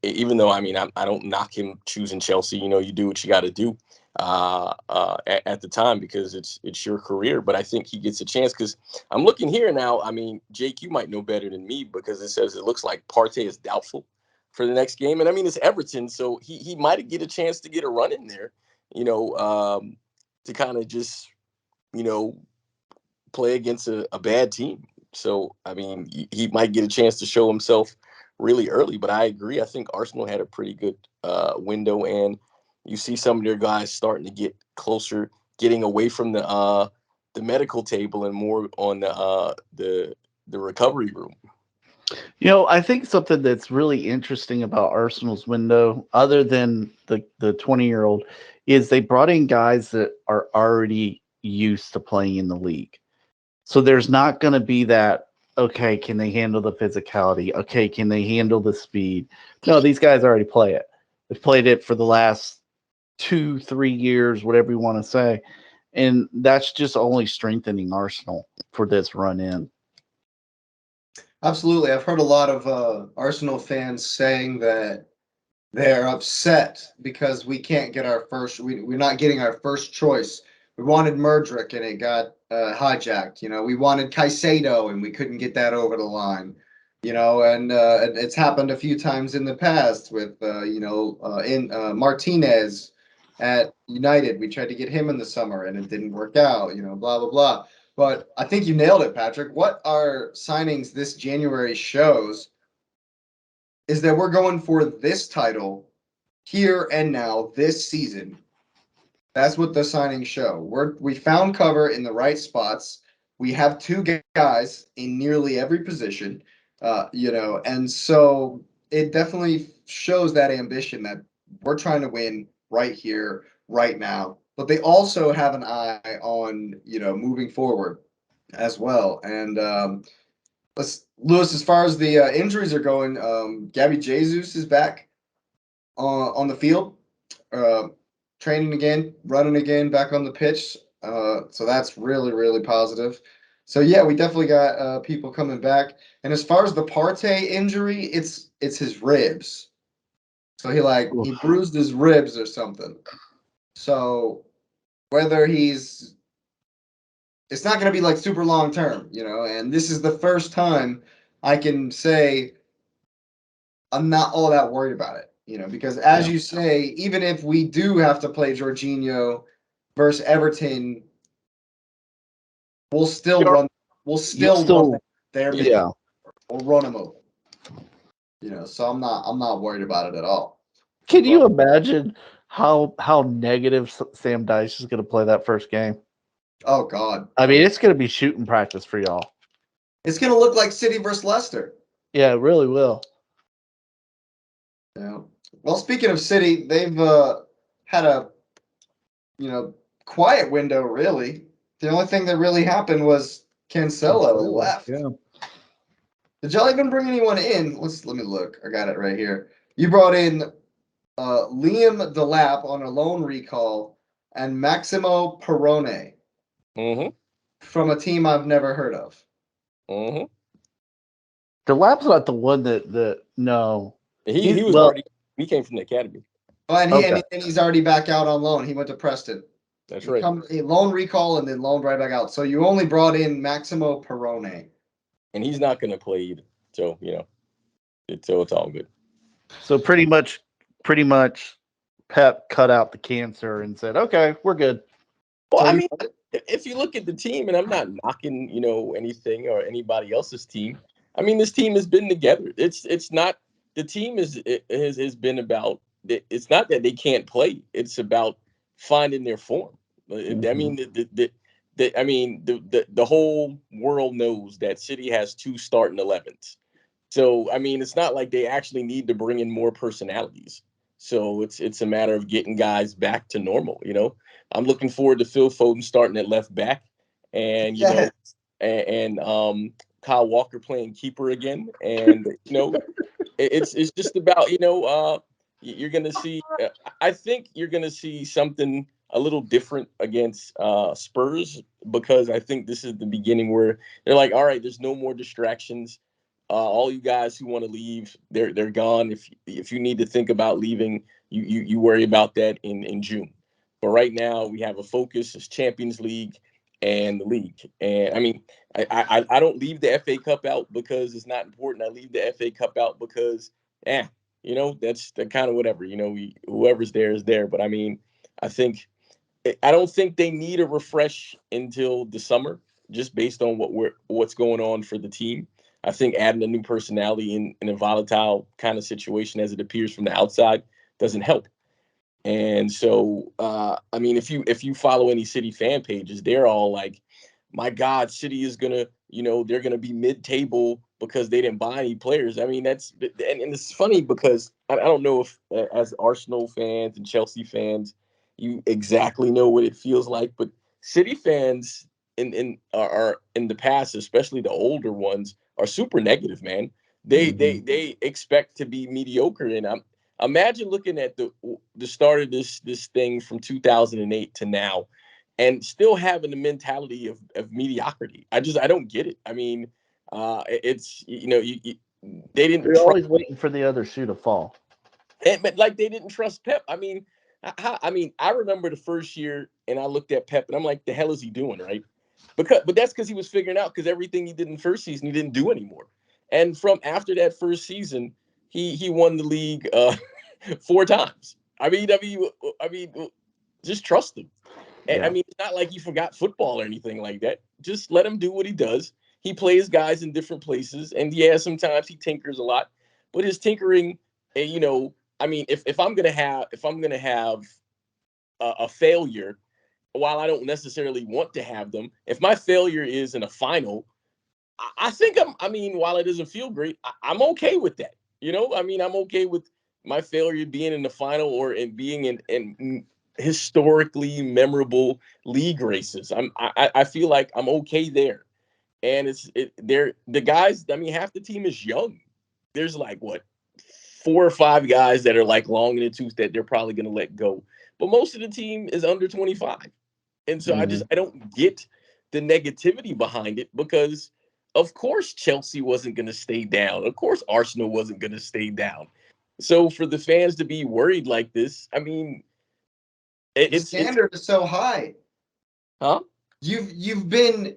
Even though, I mean, I don't knock him choosing Chelsea. You do what you got to do at the time because it's your career. But I think he gets a chance because I'm looking here now. I mean, Jake, you might know better than me because it says it looks like Partey is doubtful for the next game. And I mean, it's Everton, so he might get a chance to get a run in there. to kind of just, you know, play against a bad team. So, I mean, he might get a chance to show himself really early, but I agree. I think Arsenal had a pretty good window, and you see some of their guys starting to get closer, getting away from the medical table and more on the recovery room. You know, I think something that's really interesting about Arsenal's window, other than the 20-year-old, is they brought in guys that are already used to playing in the league. So there's not going to be that, okay, can they handle the physicality? Okay, can they handle the speed? No, these guys already play it. They've played it for the last 2-3 years, whatever you want to say. And that's just only strengthening Arsenal for this run in. Absolutely. I've heard a lot of Arsenal fans saying that they're upset because we can't get our first. We're not getting our first choice. We wanted Murdrick and it got hijacked. You know, we wanted Caicedo and we couldn't get that over the line. You know, and it's happened a few times in the past with in Martinez at United. We tried to get him in the summer and it didn't work out. You know, blah blah blah. But I think you nailed it, Patrick. What our signings this January shows is that we're going for this title here and now this season. That's what the signings show. We found cover in the right spots. We have two guys in nearly every position, and so it definitely shows that ambition that we're trying to win right here, right now. But they also have an eye on moving forward as well. And Lewis, as far as the injuries are going, Gabby Jesus is back on the field, uh, training again, running again, back on the pitch. So that's really, really positive. So yeah, we definitely got people coming back. And as far as the Partey injury, it's his ribs. So he bruised his ribs or something. So whether it's not going to be like super long term, and this is the first time I can say I'm not all that worried about it, because as you say, even if we do have to play Jorginho versus Everton, we'll still run. We'll still run their midfield. We'll run them over. So I'm not worried about it at all. Can you imagine how negative Sam Dyche is going to play that first game? Oh God! I mean, it's going to be shooting practice for y'all. It's going to look like City versus Leicester. Yeah, it really will. Yeah. Well, speaking of City, they've had a quiet window. Really, the only thing that really happened was Cancelo left. Yeah. Did y'all even bring anyone in? Let me look. I got it right here. You brought in Liam Delap on a loan recall and Maximo Perrone from a team I've never heard of. Delap's not the one that no. He was already he came from the academy. Oh, and he's already back out on loan. He went to Preston. That's right. A loan recall and then loaned right back out. So you only brought in Maximo Perrone. And he's not going to play either. So, it's all good. So pretty much Pep cut out the cancer and said, okay, we're good. Well, I mean, if you look at the team, and I'm not knocking, anything or anybody else's team. I mean, this team has been together. It's not the team has been about. It's not that they can't play. It's about finding their form. Mm-hmm. I mean, the whole world knows that City has 2 starting 11s. So I mean, it's not like they actually need to bring in more personalities. So it's a matter of getting guys back to normal. I'm looking forward to Phil Foden starting at left back, and and Kyle Walker playing keeper again, and it's just about you're gonna see. I think you're gonna see something a little different against Spurs, because I think this is the beginning where they're like, all right, there's no more distractions. All you guys who want to leave, they're gone. If you need to think about leaving, you worry about that in June. But right now we have a focus: is Champions League and the league. And I mean, I don't leave the FA Cup out because it's not important. I leave the FA Cup out because that's the kind of whatever. Whoever's there is there. But I mean, I think I don't think they need a refresh until the summer, just based on what's going on for the team. I think adding a new personality in a volatile kind of situation, as it appears from the outside, doesn't help. And so, I mean, if you follow any City fan pages, they're all like, "My God, City is gonna, they're gonna be mid-table because they didn't buy any players." I mean, and it's funny because I don't know if as Arsenal fans and Chelsea fans, you exactly know what it feels like, but City fans are in the past, especially the older ones, are super negative, man. They expect to be mediocre, and imagine looking at the start of this thing from 2008 to now, and still having the mentality of mediocrity. I don't get it. I mean, it's they didn't You're trust, always waiting for the other shoe to fall. but like they didn't trust Pep. I mean, I remember the first year, and I looked at Pep, and I'm like, the hell is he doing, right? But that's because he was figuring out, because everything he did in the first season he didn't do anymore, and from after that first season, he won the league 4 times. I mean, just trust him. And I Yeah. mean, it's not like he forgot football or anything like that. Just let him do what he does. He plays guys in different places, and yeah, sometimes he tinkers a lot, but his tinkering, I mean, if I'm gonna have a failure, while I don't necessarily want to have them, if my failure is in a final, I think I mean, while it doesn't feel great, I'm okay with that. I mean, I'm okay with my failure being in the final or in being in historically memorable league races. I feel like I'm okay there. And they're the guys. I mean, half the team is young. There's like what, 4 or 5 guys that are like long in the tooth that they're probably going to let go. But most of the team is under 25. And so Mhm. I don't get the negativity behind it, because of course Chelsea wasn't going to stay down. Of course Arsenal wasn't going to stay down. So for the fans to be worried like this, I mean, The it's standard is so high. huh? You've been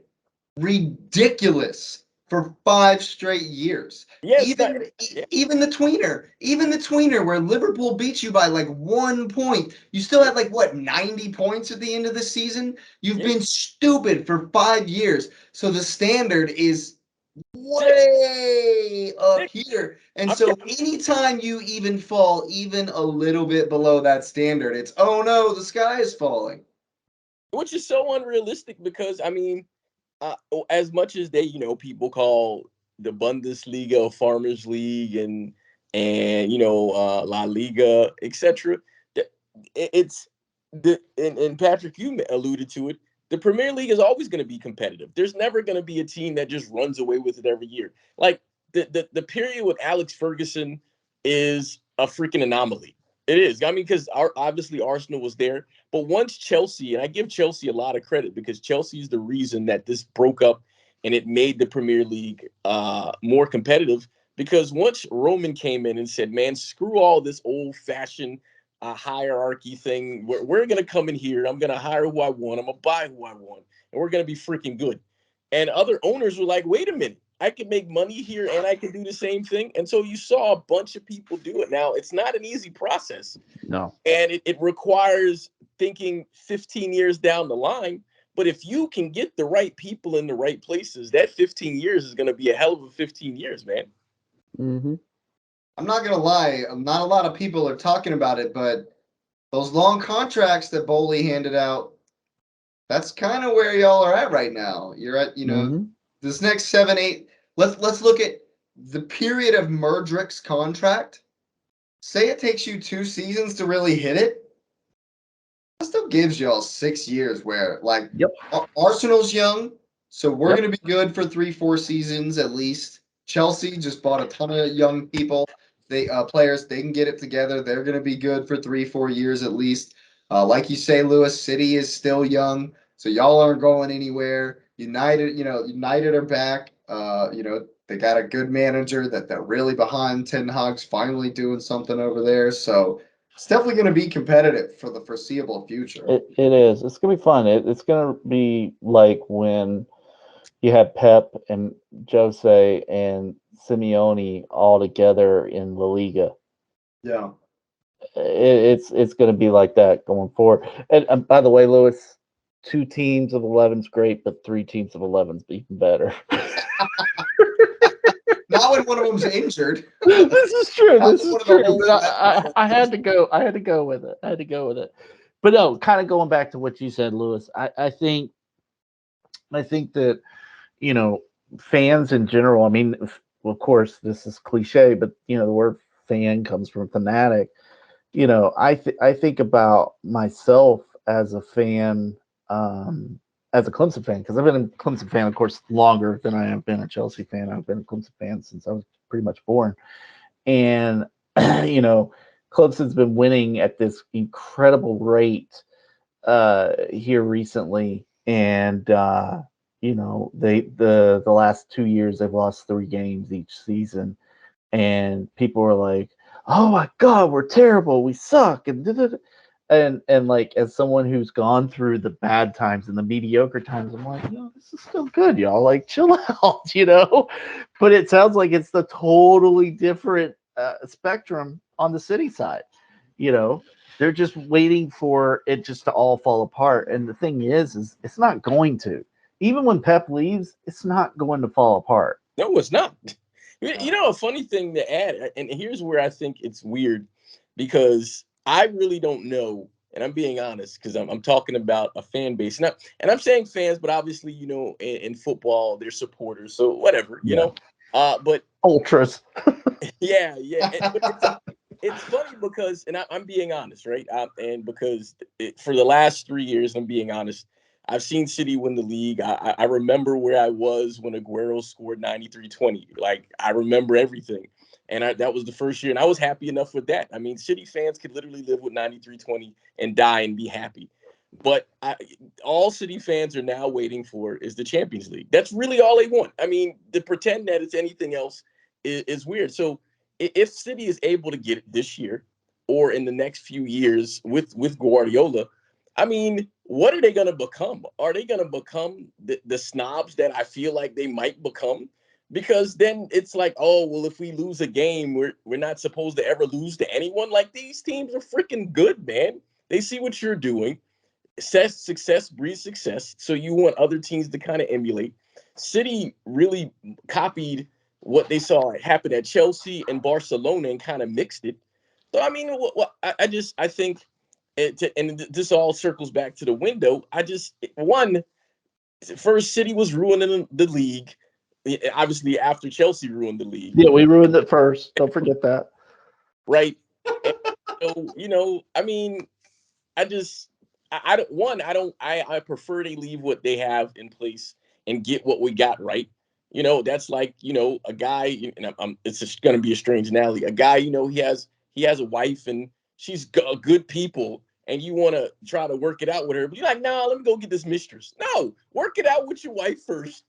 ridiculous for 5 straight years. Yeah, it's not. Even Yeah, even the tweener, where Liverpool beat you by like 1 point, you still had like what, 90 points at the end of the season. You've yeah, been stupid for 5 years, so the standard is six, way up six. here. And I'm so anytime you even fall even a little bit below that standard, it's, oh no, the sky is falling. which is so unrealistic, because I mean, as much as they, people call the Bundesliga a farmers league, and La Liga, etc. It's and Patrick, you alluded to it. The Premier League is always going to be competitive. There's never going to be a team that just runs away with it every year. Like the period with Alex Ferguson is a freaking anomaly. It is. I mean, because obviously Arsenal was there, but once Chelsea, and I give Chelsea a lot of credit, because Chelsea is the reason that this broke up and it made the Premier League more competitive. Because once Roman came in and said, "Man, screw all this old-fashioned hierarchy thing. We're going to come in here. I'm going to hire who I want. I'm going to buy who I want, and we're going to be freaking good." And other owners were like, "Wait a minute. I can make money here and I can do the same thing." And so you saw a bunch of people do it. Now, it's not an easy process, No. and it requires thinking 15 years down the line. But if you can get the right people in the right places, that 15 years is going to be a hell of a 15 years, man. Mm-hmm. I'm not gonna lie, not a lot of people are talking about it, but those long contracts that Bowley handed out, that's kind of where y'all are at right now. You're at, Mm-hmm. this next 7, 8. Let's look at the period of Murdrick's contract. Say it takes you 2 seasons to really hit it. That still gives y'all 6 years where, like, Yep. Arsenal's young, so we're Yep. going to be good for 3, 4 seasons at least. Chelsea just bought a ton of young people. They players, they can get it together. They're going to be good for 3, 4 years at least. Like you say, Lewis, City is still young, so y'all aren't going anywhere. United are back. They got a good manager that they're really behind. Ten Hag's finally doing something over there, so it's definitely going to be competitive for the foreseeable future. It is. It's gonna be fun. It's gonna be like when you had Pep and Jose and Simeone all together in La Liga. Yeah. it's going to be like that going forward. And by the way, Lewis, 2 teams of 11's great, but 3 teams of 11's even better. Not when one of them's injured. This is true. Not This when is one of the true. whole But seven- I had to go. I had to go with it. I had to go with it. But no, kind of going back to what you said, Lewis. I think that fans in general. I mean, of course, this is cliche, but the word fan comes from fanatic. I think about myself as a fan, as a Clemson fan, because I've been a Clemson fan, of course, longer than I have been a Chelsea fan. I've been a Clemson fan since I was pretty much born, and Clemson's been winning at this incredible rate here recently, and the last 2 years they've lost 3 games each season, and people are like, "Oh my God, we're terrible, we suck," and like as someone who's gone through the bad times and the mediocre times, I'm like, this is still good, y'all. Like, chill out. But it sounds like it's the totally different spectrum on the city side. They're just waiting for it just to all fall apart. And the thing is it's not going to. Even when Pep leaves, it's not going to fall apart. No, it's not. A funny thing to add, and here's where I think it's weird, because I really don't know, and I'm being honest, because I'm talking about a fan base now, and I'm saying fans, but obviously, in football, they're supporters, so whatever, but ultras. yeah. But it's funny because, and I'm being honest, right? And because for the last 3 years, I'm being honest, I've seen City win the league. I remember where I was when Aguero scored 93-20. Like, I remember everything. And that was the first year, and I was happy enough with that. I mean, City fans could literally live with 93-20 and die and be happy. But all City fans are now waiting for is the Champions League. That's really all they want. I mean, to pretend that it's anything else is weird. So if City is able to get it this year or in the next few years with Guardiola, I mean, what are they going to become? Are they going to become the snobs that I feel like they might become? Because then it's like, oh, well, if we lose a game, we're not supposed to ever lose to anyone. Like, these teams are freaking good, man. They see what you're doing. Success breeds success. So you want other teams to kind of emulate. City really copied what they saw happen at Chelsea and Barcelona and kind of mixed it. So, I mean, I think, and this all circles back to the window. First, City was ruining the league. Obviously, after Chelsea ruined the league. Yeah, we ruined it first. Don't forget that. Right. And so, I mean, I prefer they leave what they have in place and get what we got right. That's like, a guy, and it's just going to be a strange analogy. A guy, he has a wife and she's good people, and you want to try to work it out with her, but you're like, nah, let me go get this mistress. No, work it out with your wife first.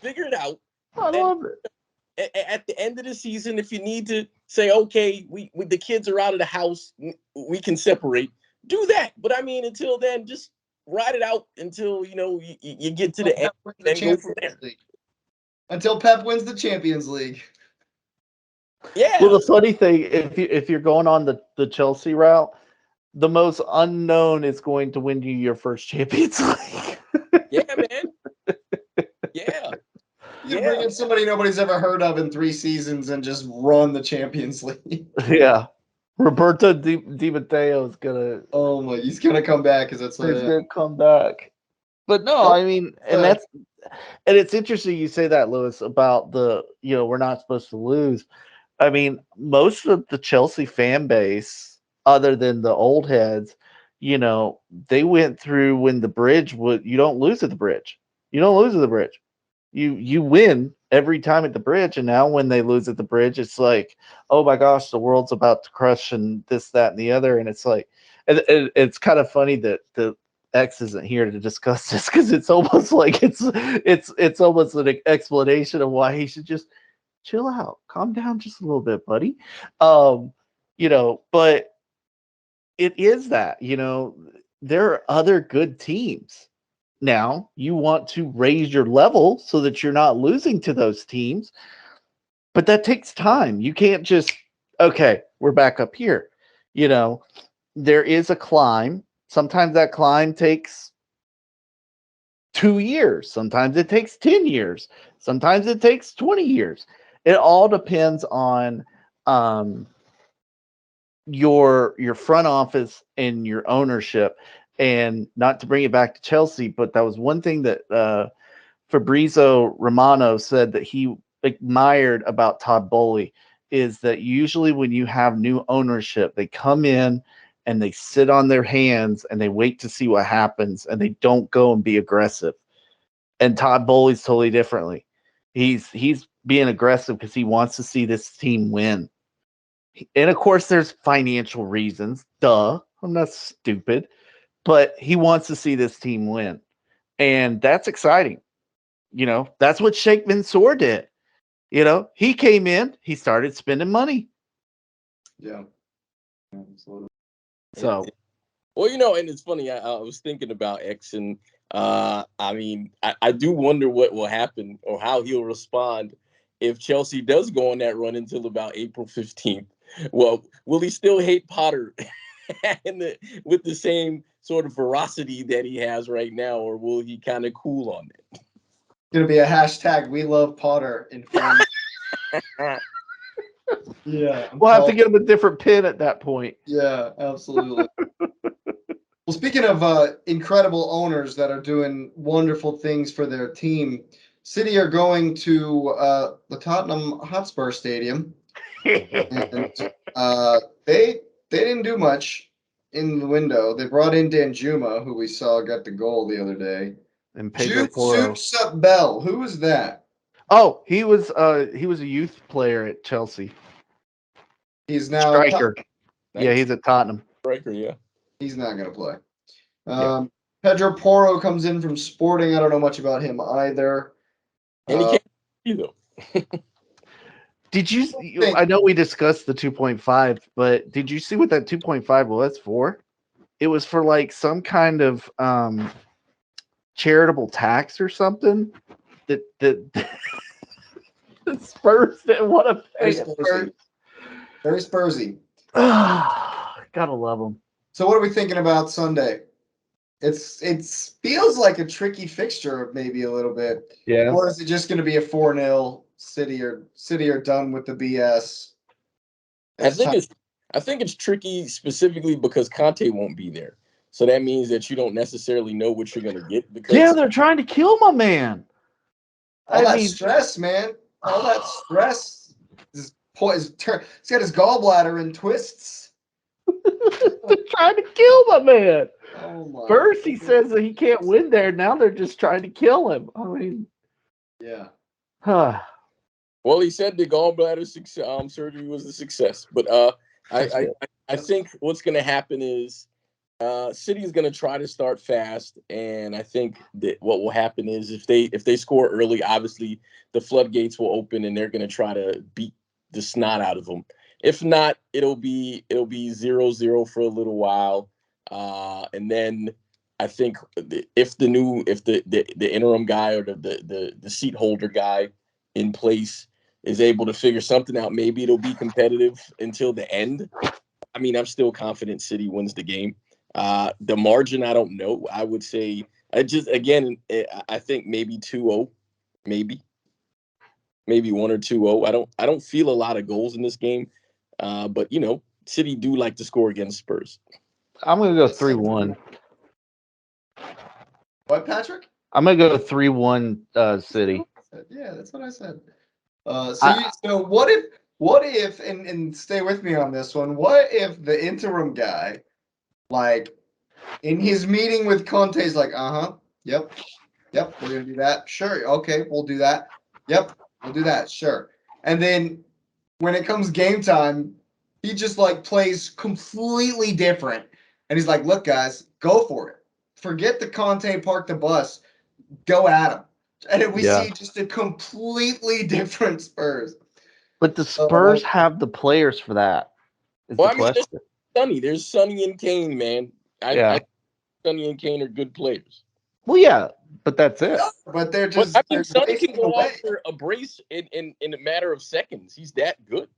Figure it out. I love it. At the end of the season, if you need to say, okay, we the kids are out of the house, we can separate, do that. But I mean, until then, just ride it out until you get to the end, then go from there. Until Pep wins the Champions League. Yeah. Well, the funny thing, if you're going on the Chelsea route, the most unknown is going to win you your first Champions League. Yeah, man. Yeah. You bring in somebody nobody's ever heard of in 3 seasons and just run the Champions League. Yeah. Roberto Di Matteo is gonna. Oh my! He's gonna come back because that's. He's gonna come back. But no, I mean, and it's interesting you say that, Lewis, about we're not supposed to lose. I mean, most of the Chelsea fan base, other than the old heads, they went through when the bridge would. You don't lose at the bridge. You don't lose at the bridge. You win every time at the bridge, and now when they lose at the bridge, it's like, oh my gosh, the world's about to crush and this, that, and the other. And it's like, it's kind of funny that the X isn't here to discuss this, because it's almost like it's almost an explanation of why he should just chill out, calm down just a little bit, buddy. But it is that, there are other good teams. Now you want to raise your level so that you're not losing to those teams, but that takes time. You can't just, okay, we're back up here. You know, there is a climb. Sometimes that climb takes 2 years. Sometimes it takes 10 years. Sometimes it takes 20 years. It all depends on your front office and your ownership. And not to bring it back to Chelsea, but that was one thing that Fabrizio Romano said that he admired about Todd Bowley is that usually when you have new ownership, they come in and they sit on their hands and they wait to see what happens and they don't go and be aggressive. And Todd Bowley's totally differently. He's being aggressive because he wants to see this team win. And of course, there's financial reasons. Duh, I'm not stupid, but he wants to see this team win, and that's exciting. That's what Sheikh Mansour did. He came in, he started spending money. Yeah, absolutely. So, Well, and it's funny. I was thinking about X, and I mean, I do wonder what will happen or how he'll respond if Chelsea does go on that run until about April 15th. Well, will he still hate Potter with the same sort of ferocity that he has right now, or will he kind of cool on it? It's gonna be a hashtag We Love Potter in front. Yeah, we'll have to get him a different pin at that point. Yeah, absolutely. Well, speaking of incredible owners that are doing wonderful things for their team, City are going to the Tottenham Hotspur Stadium, and they didn't do much in the window. They brought in Danjuma, who we saw got the goal the other day. And Pedro Jude Porro. Suits Up Bell. Who was that? Oh, he was a youth player at Chelsea. He's now Striker. Yeah, he's at Tottenham. Striker, yeah. He's not going to play. Yeah. Pedro Porro comes in from Sporting. I don't know much about him either. And he can't either. Did you? I know we discussed the 2.5, but did you see what that 2.5 was for? It was for like some kind of charitable tax or something that the Spurs didn't want to pay. Very Spursy. Gotta love them. So what are we thinking about Sunday? It feels like a tricky fixture, maybe a little bit. Yeah. Or is it just going to be a 4-0 City are done with the BS? I think it's tricky specifically because Conte won't be there. So that means that you don't necessarily know what you're going to get. Because they're trying to kill my man. All that stress, man. All that stress. He's got his gallbladder in twists. They're trying to kill my man. Oh my! First he says that he can't win there. Now they're just trying to kill him. I mean, yeah. Well, he said the gallbladder surgery was a success, but I think what's going to happen is City is going to try to start fast, and I think that what will happen is if they score early, obviously the floodgates will open, and they're going to try to beat the snot out of them. If not, it'll be 0-0 for a little while, and then I think if the interim guy or the seat holder guy in place is able to figure something out, maybe it'll be competitive until the end. I mean, I'm still confident City wins the game. The margin, I don't know. I would say I think maybe 2-0, maybe 1 or 2-0. I don't feel a lot of goals in this game. But City do like to score against Spurs. I'm gonna go 3-1. What, Patrick? I'm gonna go 3-1 City. Yeah, that's what I said. So what if and stay with me on this one. What if the interim guy, like in his meeting with Conte, is like, yep, we're gonna do that. Sure, okay, we'll do that. Yep, we'll do that. Sure. And then when it comes game time, he just like plays completely different. And he's like, look, guys, go for it. Forget the Conte park the bus. Go at him. And then we see just a completely different Spurs. But the Spurs have the players for that. There's Sonny and Kane, man. I Sonny and Kane are good players. Well, yeah, but that's it. But they're just. Sonny can go off for a brace in a matter of seconds. He's that good.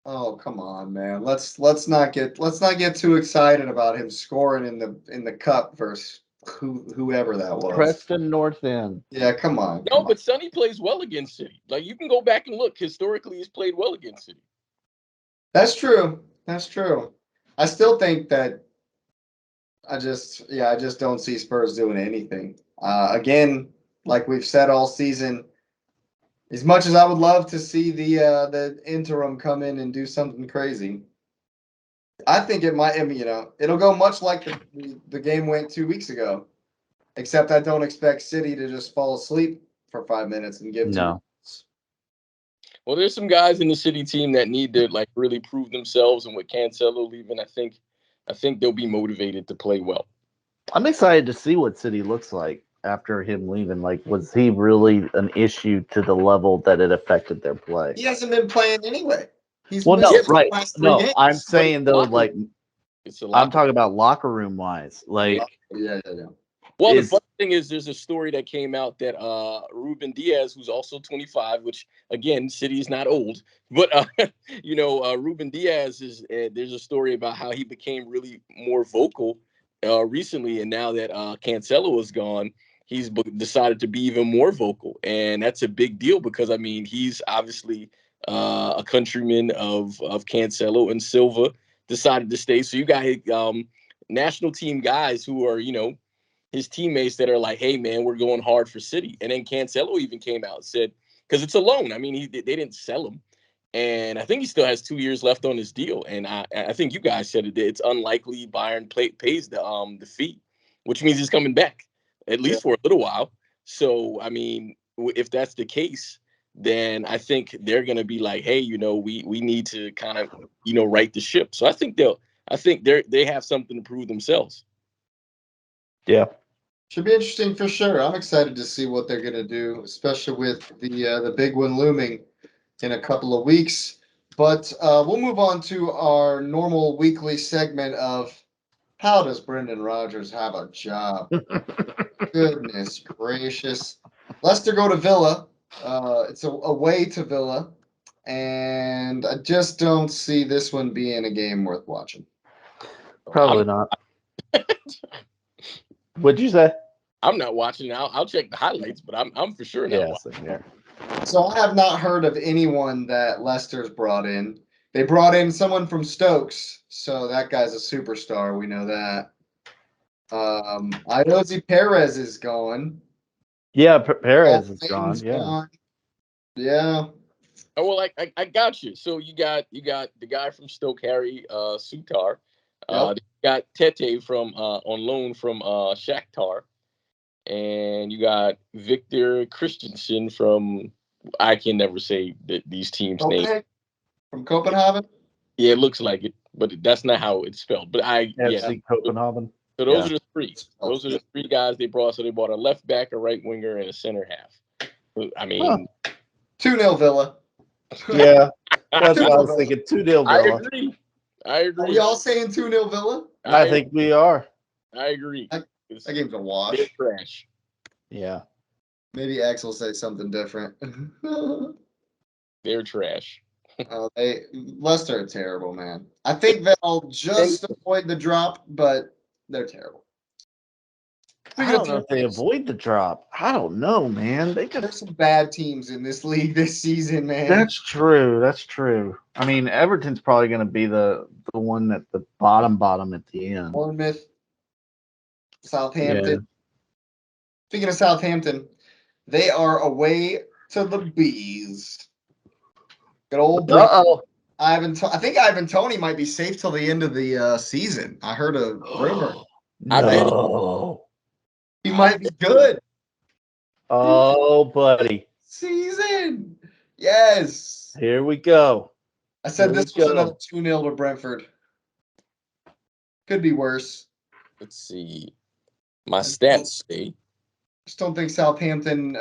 Oh, come on, man. Let's not get too excited about him scoring in the cup versus whoever that was. Preston North End. Yeah, come on. No, Come on. but Sonny plays well against City. Like you can go back and look. Historically, he's played well against City. That's true. That's true. I still think that I just don't see Spurs doing anything. Again, like we've said all season, as much as I would love to see the interim come in and do something crazy, I think it might. I mean, it'll go much like the game went 2 weeks ago. Except I don't expect City to just fall asleep for 5 minutes and give No. Well, there's some guys in the City team that need to like really prove themselves, and with Cancelo leaving, I think they'll be motivated to play well. I'm excited to see what City looks like after him leaving. Like, was he really an issue to the level that it affected their play? He hasn't been playing anyway. He's Well, no, missed the right. last 3 No, games. I'm saying though, locker- like, It's a I'm lot. talking about locker room wise. Like, Yeah. Well, the is- funny thing is, there's a story that came out that Ruben Diaz, who's also 25, which again, City is not old, but Ruben Diaz is. There's a story about how he became really more vocal recently, and now that Cancelo is gone, he's decided to be even more vocal, and that's a big deal because I mean, he's obviously a countryman of Cancelo, and Silva decided to stay. So you got national team guys who are his teammates that are like, "Hey, man, we're going hard for City." And then Cancelo even came out and said, because it's a loan. I mean, they didn't sell him, and I think he still has 2 years left on his deal. And I think you guys said it. It's unlikely Bayern pays the fee, which means he's coming back at least for a little while. So I mean, if that's the case, then I think they're gonna be like, "Hey, we need to kind of right the ship." So I think they have something to prove themselves. yeah. Should be interesting for sure. I'm excited to see what they're gonna do, especially with the big one looming in a couple of weeks. But we'll move on to our normal weekly segment of how does Brendan Rodgers have a job? Goodness gracious. Leicester go to Villa. It's away to Villa. And I just don't see this one being a game worth watching. Probably not. What'd you say? I'm not watching. I'll check the highlights, but I'm for sure not Yeah, watching. same here. So I have not heard of anyone that Leicester's brought in. They brought in someone from Stokes, so that guy's a superstar. We know that. Iosi Perez is gone. Yeah, Perez is Altman's gone. Yeah. gone. Yeah. Oh well, I got you. So you got the guy from Stoke, Harry Sutar. Yep. You got Tete from on loan from Shakhtar, and you got Victor Christensen from I can never say these teams' names. Copenhagen? From Copenhagen? Yeah, it looks like it, but that's not how it's spelled. But FC Copenhagen. So those Yeah. are the three. Those are the three guys they brought. So they brought a left back, a right winger, and a center half. I mean, 2-0 Villa. Yeah. That's what I was Villa. thinking. 2-0 I Villa. agree. Are we all saying 2-0 Villa? I think we are. I agree. That game's a wash. They're trash. Yeah. Maybe X will say something different. They're trash. Leicester are terrible, man. I think they'll just avoid the drop, but they're terrible. I don't know if they avoid the drop. I don't know, man. There's some bad teams in this league this season, man. That's true. That's true. I mean, Everton's probably going to be the one at the bottom at the end. Bournemouth, Southampton. Yeah. Speaking of Southampton, they are away to the Bees. Good old boy. Uh-oh. I think Ivan Toney might be safe till the end of the season. I heard a rumor. No. He might be good. Oh, buddy. Season. Yes. Here we go. I said Here this we was go. another 2-0 to Brentford. Could be worse. Let's see. My stats say Just don't think Southampton.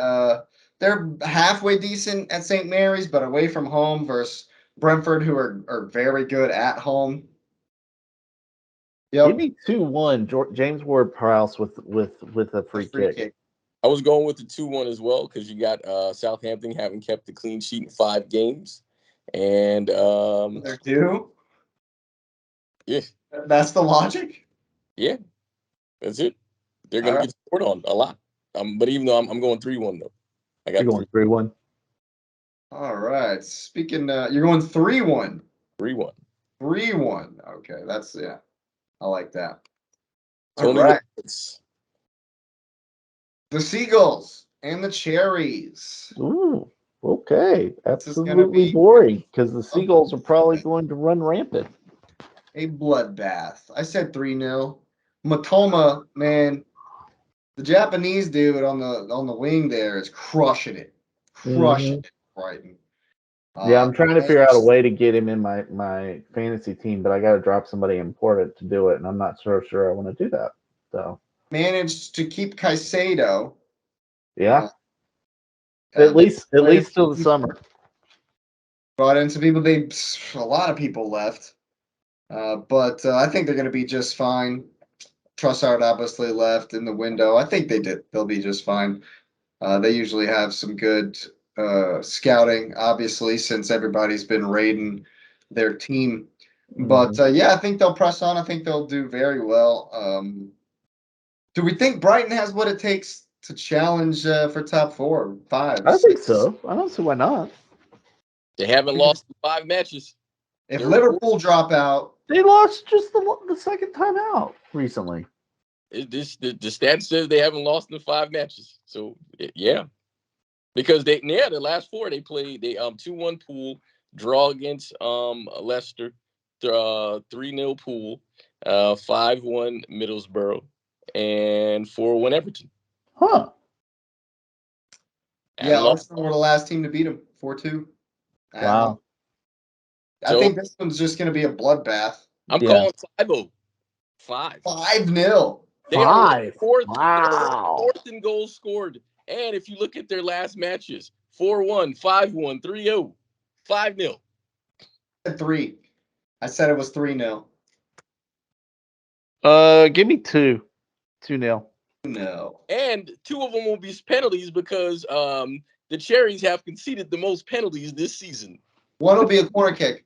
They're halfway decent at St. Mary's, but away from home versus Brentford, who are very good at home. Give Yep. me 2-1. James Ward-Prowse with a free kick. I was going with the 2-1 as well because you got Southampton having kept the clean sheet in 5 games. And They're due. yeah, That's the logic. yeah, that's it. They're All gonna right. get scored on a lot. But even though I'm going 3-1 though, I You're got going 3-1. All right. Speaking, you're going 3-1. 3-1. 3-1. Okay, that's yeah. I like that. All Tony right. Robbins. The Seagulls and the Cherries. Ooh, okay. This is gonna Absolutely be boring because the Seagulls are probably going to run rampant. a bloodbath. I said 3-0. Matoma, man, the Japanese dude on the wing there is crushing it. Crushing it, Brighton. Yeah, I'm trying to figure out a Managed- way to get him in my fantasy team, but I got to drop somebody important to do it, and I'm not so sure I want to do that. So Managed to keep Caicedo. yeah, They at least brought in till the summer. some people. A lot of people left, but I think they're going to be just fine. Trossard obviously left in the window. I think they'll be just fine. They usually have some good scouting, obviously, since everybody's been raiding their team. But yeah, I think they'll press on. I think they'll do very well. Do we think Brighton has what it takes to challenge for top 4, 5, I think 6? so. I don't see why not. They haven't lost in 5 matches. If They're Liverpool drop out, They lost just the second time out recently. the stats says they haven't lost in 5 matches. So yeah, because the last 4 they played 2-1 pool, draw against Leicester, 3-0 pool, 5-1 Middlesbrough, and 4-1 Everton. Huh. yeah, Haven't lost. Arsenal were the last team to beat them 4-2 at home. Wow. I So think this one's just going to be a bloodbath. I'm Yeah. calling 5-0. 5. 5-0. They are 5. fourth. Wow. Fourth in goals scored. And if you look at their last matches, 4-1, 5-1, 3-0, 5-0. 3. I said it was 3-0. Give me 2. 2-0. No. And 2 of them will be penalties because the Cherries have conceded the most penalties this season. One will be a corner kick.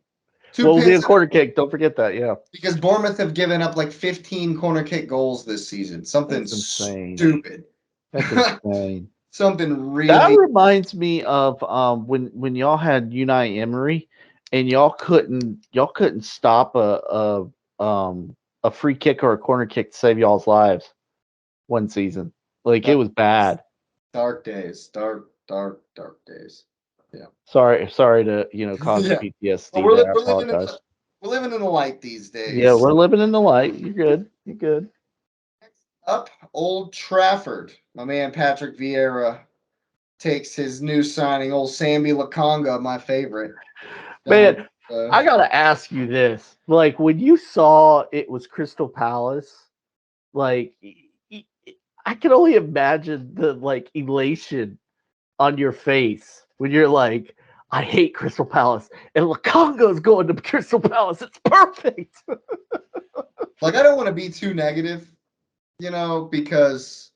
2 Well, it'll be a pins quarter kick. Don't forget that. Yeah. because Bournemouth have given up like 15 corner kick goals this season. Something That's insane. stupid. That's insane. Something That really. reminds me of when y'all had Unai Emery and y'all couldn't stop a free kick or a corner kick to save y'all's lives one season. Like it was bad. Dark days. Dark days. Sorry to cause Yeah. PTSD Well, there. I we're living in apologize. we're living in the light these days. Yeah, we're living in the light. You're good. You're good. Up Old Trafford. My man Patrick Vieira takes his new signing, old Sammy Lakonga, my favorite. Man, I gotta ask you this. Like when you saw it was Crystal Palace, like I can only imagine the like elation on your face when you're like, I hate Crystal Palace and Lakonga's going to Crystal Palace. It's perfect. Like I don't want to be too negative, because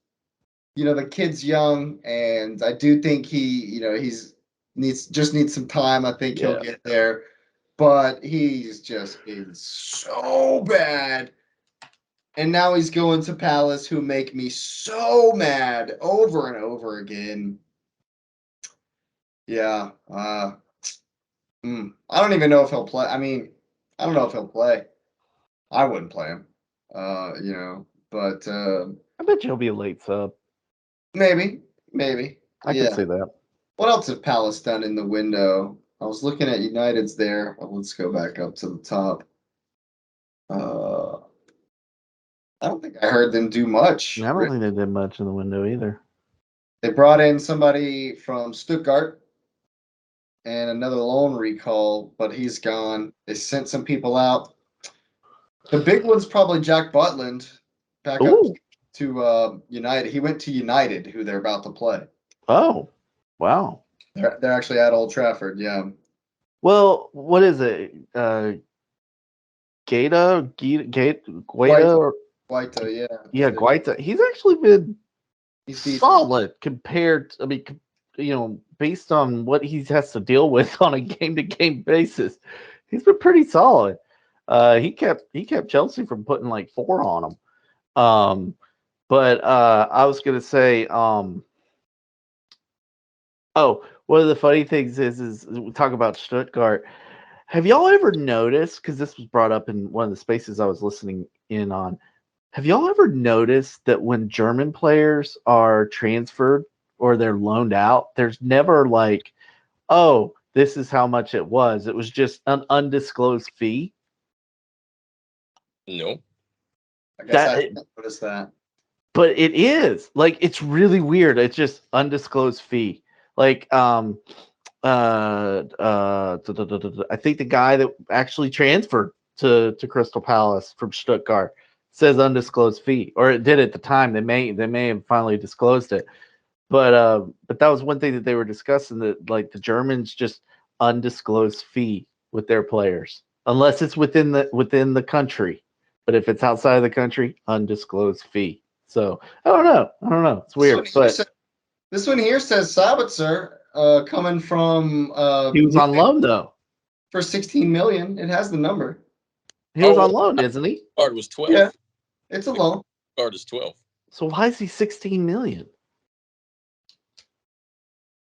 the kid's young and I do think he's needs some time. I think he'll Yeah. get there. But he's just been so bad. And now he's going to Palace, who make me so mad over and over again. Yeah. I don't even know if he'll play. I mean, I don't know if he'll play. I wouldn't play him. But I bet you'll be a late sub. maybe. I can see that. What else have Palace done in the window? I was looking at United's there. Let's go back up to the top. I don't think I heard them do much. I don't think they did much in the window either. They brought in somebody from Stuttgart and another loan recall, but he's gone. They sent some people out. The big one's probably Jack Butland back up Ooh. to United. He went to United, who they're about to play. Oh, wow. They're actually at Old Trafford, yeah. Well, what is it? Guaita, or Guaita, yeah. yeah, Guaita. He's actually been He's decent. solid compared. I mean, based on what he has to deal with on a game-to-game basis, he's been pretty solid. He kept Chelsea from putting like 4 on him. But I was gonna say, one of the funny things is we talk about Stuttgart. Have y'all ever noticed? Because this was brought up in one of the spaces I was listening in on. Have y'all ever noticed that when German players are transferred or they're loaned out, there's never like, oh, this is how much it was. It was just an undisclosed fee. No. I guess I didn't notice that. But it is like it's really weird. It's just undisclosed fee. Like I think the guy that actually transferred to Crystal Palace from Stuttgart says undisclosed fee, or it did at the time. They may have finally disclosed it, but that was one thing that they were discussing, that like the Germans just undisclosed fee with their players unless it's within the country, but if it's outside of the country, undisclosed fee. So I don't know. It's weird, but this one here says Sabitzer coming from he was on loan though. For 16 million. It has the number. He was on loan, isn't he? Card was 12. Yeah, it's a loan. Card is 12. So why is he 16 million?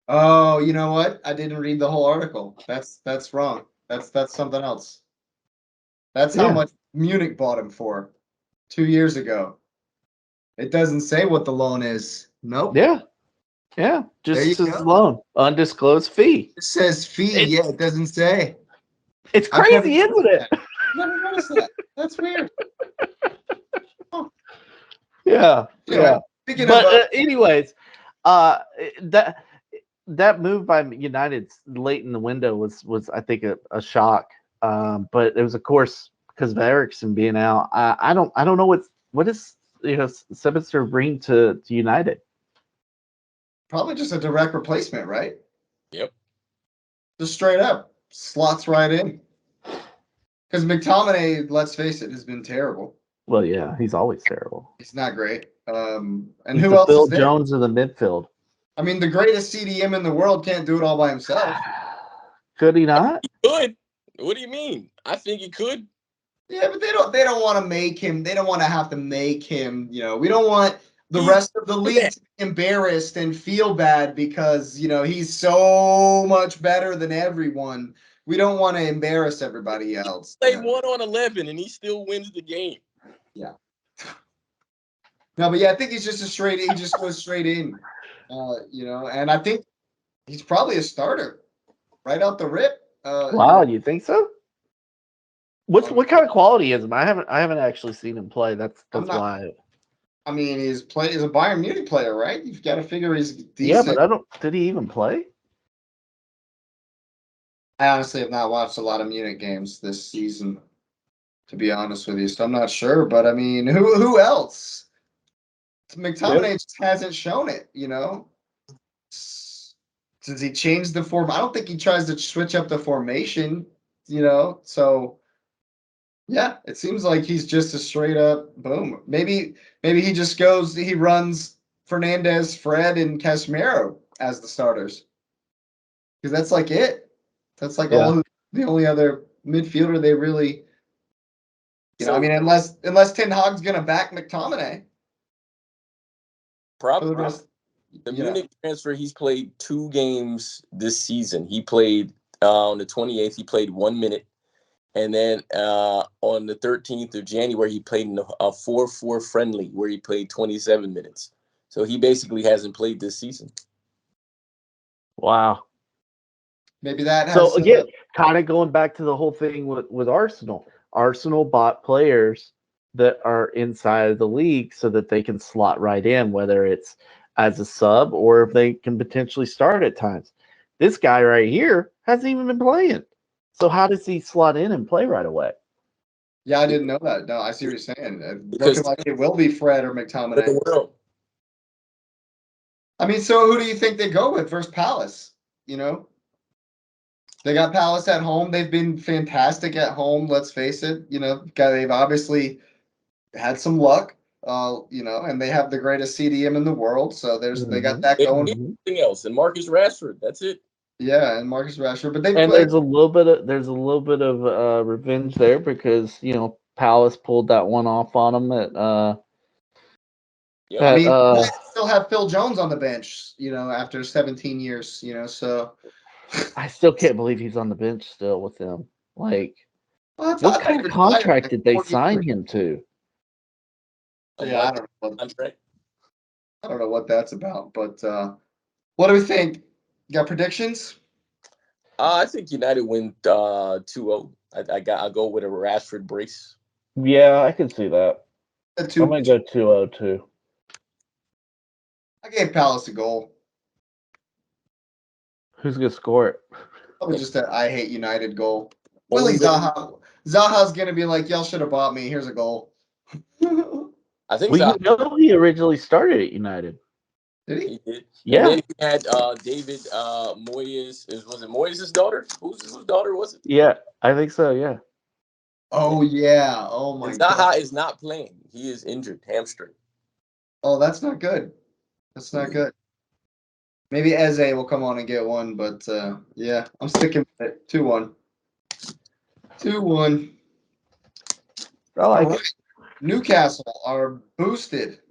Oh, you know what? I didn't read the whole article. That's wrong. That's something else. That's how much Munich bought him for 2 years ago. It doesn't say what the loan is. Nope. Yeah. Just says loan, undisclosed fee. It says fee. It doesn't say. It's crazy, isn't it? Never noticed that. That's weird. Yeah. But anyways, that move by United late in the window was I think a shock. But it was of course because of Eriksen being out. I don't know what is Sabitzer bring to United. Probably just a direct replacement, right? Yep. Just straight up slots right in. Because McTominay, let's face it, has been terrible. Well, yeah, he's always terrible. He's not great. And he's who else Phil is there? Jones in the midfield. I mean, the greatest CDM in the world can't do it all by himself. Could he not? He could. What do you mean? I think he could. Yeah, but they don't want to make him. They don't want to have to make him. We don't want the rest of the league to be embarrassed and feel bad because he's so much better than everyone. We don't want to embarrass everybody else. Play 1 on 11 and he still wins the game. Yeah. No, but yeah, I think he just goes straight in. And I think he's probably a starter right out the rip. Wow, you think so? What kind of quality is him? I haven't actually seen him play. That's why. I mean, he's a Bayern Munich player, right? You've got to figure he's decent. Yeah, but did he even play? I honestly have not watched a lot of Munich games this season, to be honest with you. So I'm not sure, but I mean, who else? McTominay just hasn't shown it, Since he changed the form, I don't think he tries to switch up the formation, So yeah, it seems like he's just a straight up boom. Maybe he just he runs Fernandez, Fred, and Casemiro as the starters. Because that's like it. That's like the only other midfielder they really I mean, unless Ten Hag's gonna back McTominay. Probably. The Munich transfer, he's played 2 games this season. He played on the 28th, he played 1 minute. And then on the 13th of January, he played in a 4-4 friendly where he played 27 minutes. So he basically hasn't played this season. Wow. Maybe that has. So again, kind of going back to the whole thing with Arsenal. Arsenal bought players that are inside of the league so that they can slot right in, whether it's as a sub or if they can potentially start at times. This guy right here hasn't even been playing. So how does he slot in and play right away? Yeah, I didn't know that. No, I see what you're saying. Looking like it will be Fred or McTominay. I mean, so who do you think they go with versus Palace? They got Palace at home. They've been fantastic at home. Let's face it. They've obviously had some luck. And they have the greatest CDM in the world, so they got that They going. need nothing else. And Marcus Rashford, that's it. Yeah, and Marcus Rashford, but they And play. there's a little bit of revenge there because Palace pulled that one off on them at Yep. I mean, at they still have Phil Jones on the bench, after 17 years, so. I still can't believe he's on the bench still with them. Like, Well, I what thought kind he of retired contract like did they 4 sign years. him to? Yeah, Contract. I don't know what that's about, but what do we think? Got predictions? I think United win 2-0. I'll go with a Rashford brace. Yeah, I can see that. I'm gonna go 2-0 too. I gave Palace a goal. Who's gonna score it? Probably just a I hate United goal. Only Willie goal. Zaha. Zaha's gonna be like, y'all should have bought me. Here's a goal. I think Well, Zaha, he originally started at United. Did he? he did. Yeah. And then he had David Moyes. Was it Moyes' daughter? Whose daughter was it? Yeah, I think so. Yeah. Oh yeah. Oh my And god. Zaha is not playing. He is injured, hamstring. Oh, that's not good. That's not good. Maybe Eze will come on and get one, but yeah, I'm sticking with it. 2-1. 2-1. I like All it. right. Newcastle are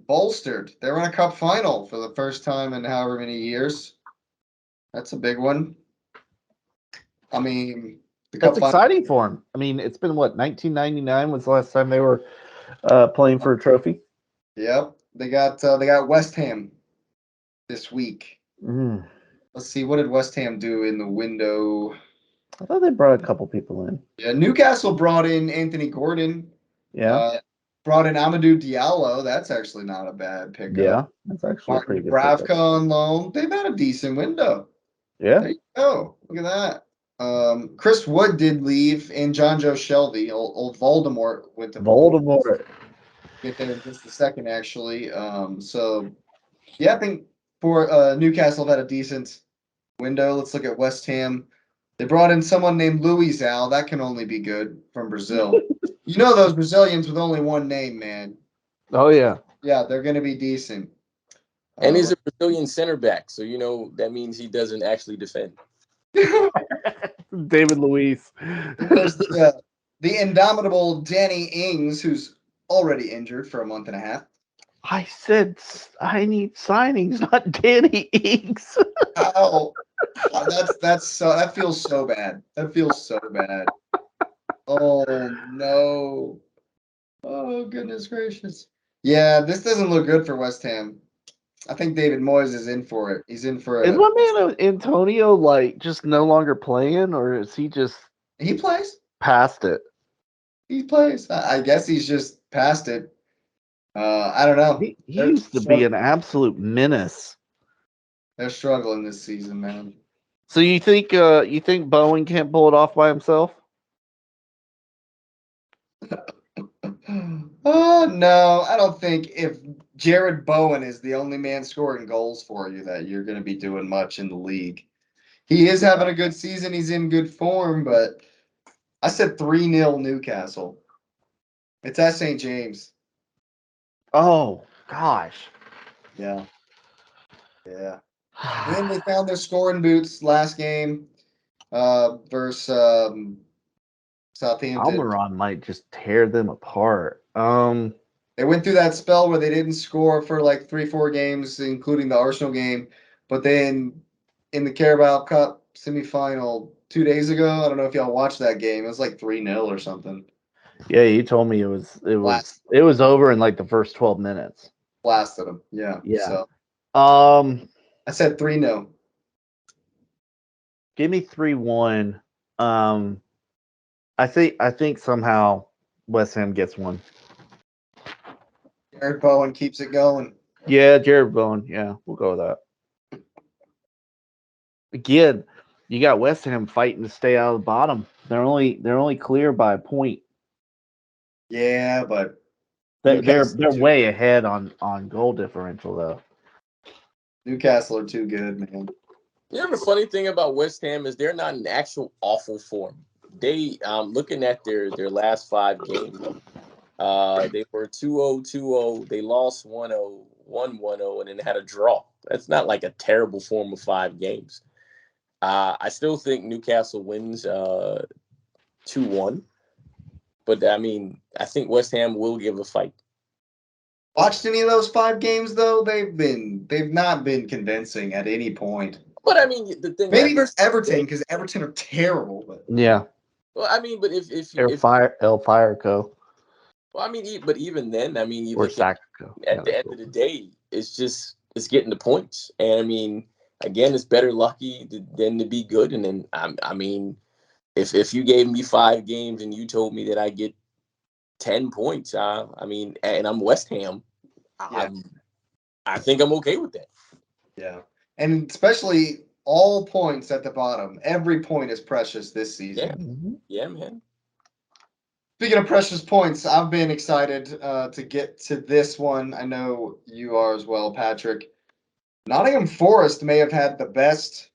bolstered. They're in a cup final for the first time in however many years. That's a big one. I mean, the That's cup final. exciting for him. I mean, it's been 1999 was the last time they were playing for a trophy. Yep, they got West Ham this week. Mm. Let's see, what did West Ham do in the window? I thought they brought a couple people in. Yeah, Newcastle brought in Anthony Gordon. Yeah. Brought in Amadou Diallo. That's actually not a bad pickup. Yeah, that's actually a Martin pretty good Dubravka pickup. on loan. They've had a decent window. Yeah. There you go. Look at that. Chris Wood did leave, and John Joe Shelby, old Voldemort, went to Voldemort. Get there in just a second, actually. So yeah, I think for Newcastle have had a decent window. Let's look at West Ham. They brought in someone named Louis Zal. That can only be good from Brazil. You know those Brazilians with only one name, man. Oh yeah. Yeah, they're going to be decent. And he's a Brazilian center back, so that means he doesn't actually defend. David Luiz. There's the indomitable Danny Ings, who's already injured for a month and a half. I said I need signings, not Danny Ings. Ow. That feels so bad. That feels so bad. Oh no. Oh goodness gracious. Yeah, this doesn't look good for West Ham. I think David Moyes is in for it. He's in for Is it. my man Antonio just no longer playing, or is he just He plays. past it? He plays. I guess he's just past it. I don't know. He used to be an absolute menace. They're struggling this season, man. So you think Bowen can't pull it off by himself? Oh no, I don't think if Jared Bowen is the only man scoring goals for you that you're going to be doing much in the league. He is having a good season. He's in good form, but I said 3-0 Newcastle. It's at St. James. Oh gosh. Yeah. Yeah. And then they found their scoring boots last game versus Southampton. Almiron might just tear them apart. They went through that spell where they didn't score for like 3-4 games, including the Arsenal game. But then in the Carabao Cup semifinal 2 days ago, I don't know if y'all watched that game. It was like 3-0 or something. Yeah, you told me it was over in like the first 12 minutes. Blasted them. Yeah. Yeah. So I said 3-0. Give me 3-1. I think somehow West Ham gets one. Jared Bowen keeps it going. Yeah, Jared Bowen. Yeah, we'll go with that. Again, you got West Ham fighting to stay out of the bottom. They're only clear by a point. Yeah, but They're way ahead on goal differential though. Newcastle are too good, man. The funny thing about West Ham is they're not in actual awful form. They looking at their last 5 games. They were 2-0, 2-0. They lost 1-0, won 1-0, and then had a draw. That's not like a terrible form of 5 games. I still think Newcastle wins 2-1. But, I mean, I think West Ham will give a fight. Watched any of those 5 games though? They've not been convincing at any point. But, I mean, the thing Maybe versus Everton, because Everton are terrible. But Yeah. well, I mean, but if El Fire Co. well, I mean, but even then, I mean, you Or look at Sacco. the end of the day, it's getting the points, and I mean, again, it's better lucky than to be good. And then I mean, if you gave me 5 games and you told me that I get 10 points, I mean, and I'm West Ham, yeah, I think I'm okay with that. yeah, and especially all points at the bottom. Every point is precious this season. Yeah, Mm-hmm. yeah, man. Speaking of precious points, I've been excited to get to this one. I know you are as well, Patrick. Nottingham Forest may have had the best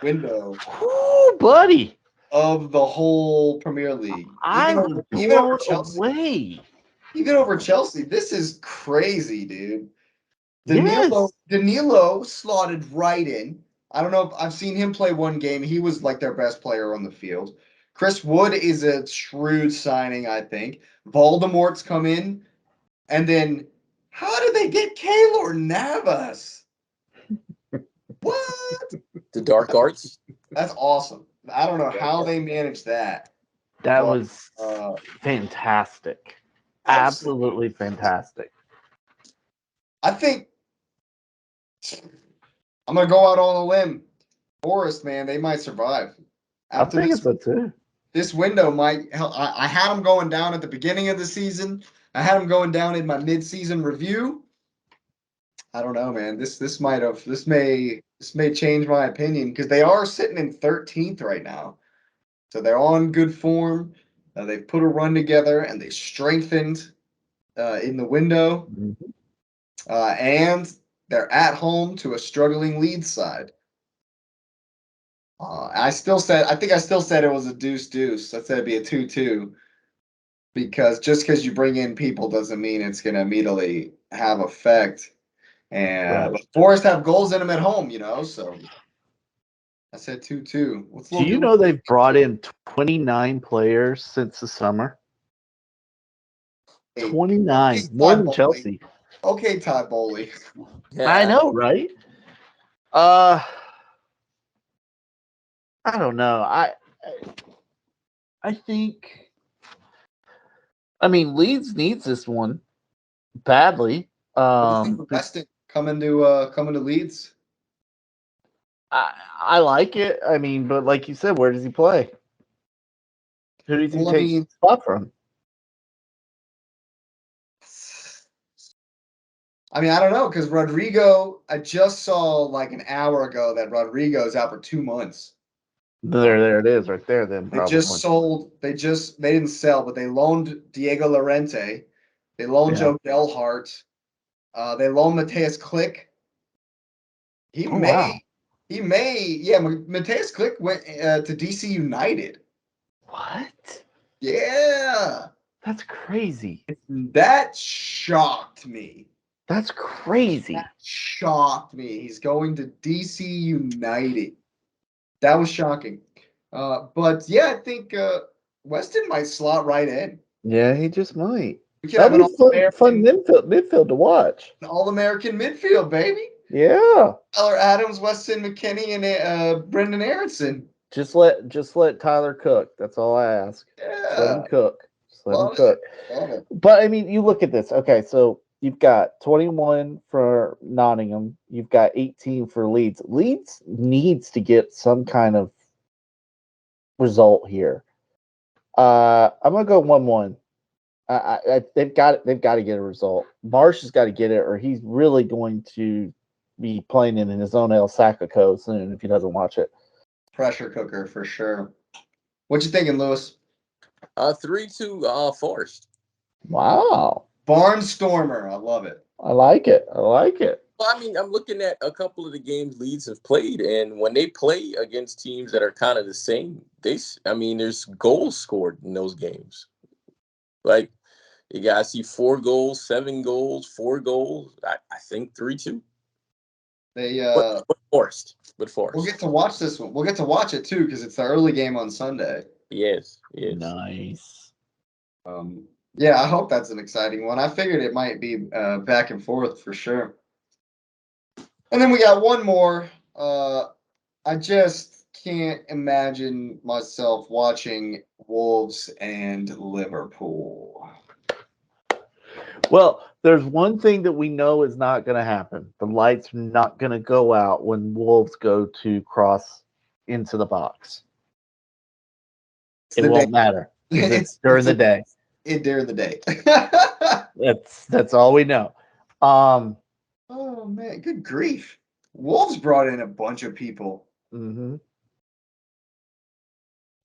window Ooh, buddy. of the whole Premier League. I was Even over blown Chelsea. away. Even over Chelsea. This is crazy, dude. Yes. Danilo slotted right in. I don't know if I've seen him play one game. He was like their best player on the field. Chris Wood is a shrewd signing, I think. Voldemort's come in. And then how did they get Keylor Navas? What? The dark arts. That's awesome. I don't know how they managed that. That But, was fantastic. Absolutely fantastic. I think I'm gonna go out on a limb. Forest, man, they might survive. I'm thinking so too. This window might help. I had them going down at the beginning of the season. I had them going down in my mid-season review. I don't know, man. This may change my opinion because they are sitting in 13th right now. So they're on good form. They've put a run together and they strengthened in the window. Mhm. And they're at home to a struggling Leeds side. I think I still said it was a deuce. I said it'd be a 2-2 because just because you bring in people doesn't mean it's going to immediately have effect. And but Forest have goals in them at home, so I said 2-2. Do you know they've brought in 29 players since the summer? 29, more than Chelsea. Okay, Todd Bowley. Yeah. I know, right? I don't know. I think. I mean, Leeds needs this one badly. Weston coming to Leeds. I like it. I mean, but like you said, where does he play? Who do you think takes the spot from? I mean, I don't know because Rodrigo. I just saw like an hour ago that Rodrigo's out for 2 months. There it is, right there. Then They just sold. They didn't sell, but they loaned Diego Llorente. They loaned Joe Delhart. They loaned Mateus Click. Wow. Yeah. Mateus Click went to DC United. What? Yeah. That's crazy. That shocked me. That's crazy. That shocked me. He's going to DC United. That was shocking. But yeah, I think Weston might slot right in. Yeah, he just might. We could have an fun midfield to watch. All-American midfield, baby. Yeah. Tyler Adams, Weston McKennie, and Brendan Aronson. Just let Tyler cook. That's all I ask. Yeah. Just let him cook. Love it. But I mean, you look at this. Okay, so you've got 21 for Nottingham. You've got 18 for Leeds. Leeds needs to get some kind of result here. I'm gonna go 1-1. They've got to get a result. Marsh has got to get it, or he's really going to be playing in his own El Sacco soon if he doesn't watch it. Pressure cooker for sure. What you thinking, Lewis? 3-2 Forest. Wow. Barnstormer. I love it. I like it. Well, I mean, I'm looking at a couple of the games Leeds have played, and when they play against teams that are kind of the same, there's goals scored in those games. Like, You guys see 4 goals, 7 goals, 4 goals. I think 3-2. They But forced. we'll get to watch this one. We'll get to watch it too because it's the early game on Sunday. Yes. Nice. Yeah, I hope that's an exciting one. I figured it might be back and forth for sure. And then we got one more. I just can't imagine myself watching Wolves and Liverpool. Well, there's one thing that we know is not going to happen. The lights are not going to go out when Wolves go to cross into the box. It won't matter because it's during the day. During the day. That's all we know. Oh man, good grief! Wolves brought in a bunch of people. Mm-hmm.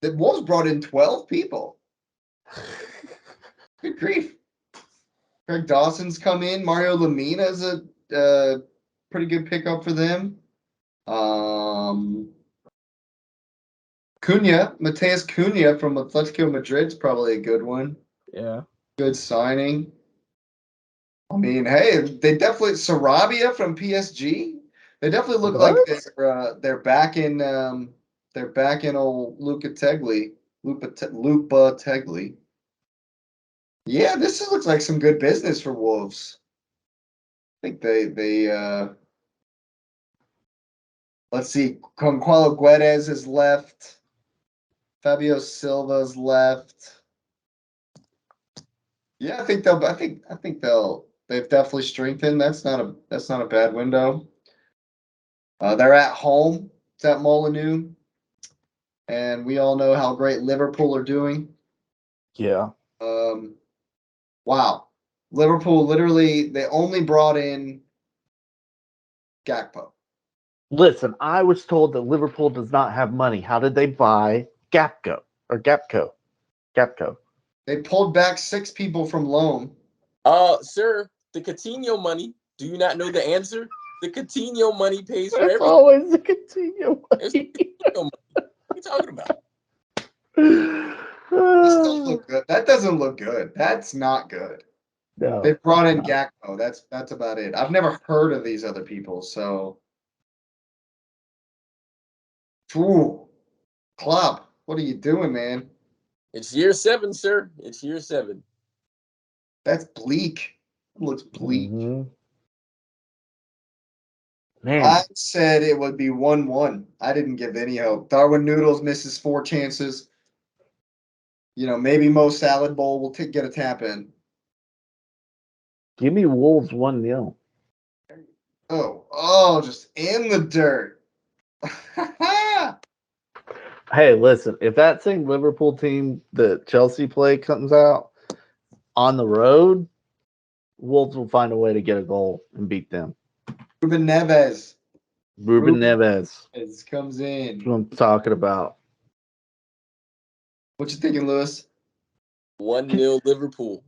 The Wolves brought in 12 people. Good grief! Craig Dawson's come in. Mario Lemina is a pretty good pickup for them. Cunha, Mateus Cunha from Atletico Madrid's probably a good one. Yeah. Good signing. I mean, hey, they definitely Sarabia from PSG. They definitely look like they're back in old Lupa Tegli. Yeah, this looks like some good business for Wolves. I think they let's see, Conqualo Guedes is left. Fabio Silva's left. Yeah, I think they've definitely strengthened. That's not a bad window. They're at home. It's at Molineux. And we all know how great Liverpool are doing. Yeah. Wow. Liverpool literally they only brought in Gakpo. Listen, I was told that Liverpool does not have money. How did they buy Gapco or Gapco? Gapco. They pulled back 6 people from loan. Sir, the Coutinho money. Do you not know the answer? The Coutinho money pays for That's everything. always the Coutinho It's the Coutinho money. What are you talking about? This doesn't look good. That doesn't look good. That's not good. No, They brought in Gakpo. That's about it. I've never heard of these other people, so ooh, Klopp, what are you doing, man? It's year 7, sir. It's year 7. That's bleak. It looks bleak. Mhm. Man, I said it would be 1-1. I didn't give any hope. Darwin Noodles misses 4 chances. Maybe Mo Salad Bowl will get a tap in. give me Wolves 1-0. Just in the dirt. Hey, listen, if that same Liverpool team that Chelsea play comes out on the road, Wolves will find a way to get a goal and beat them. Ruben Neves Ruben Neves. comes in. That's what I'm talking about. What you thinking, Lewis? 1-0 Liverpool.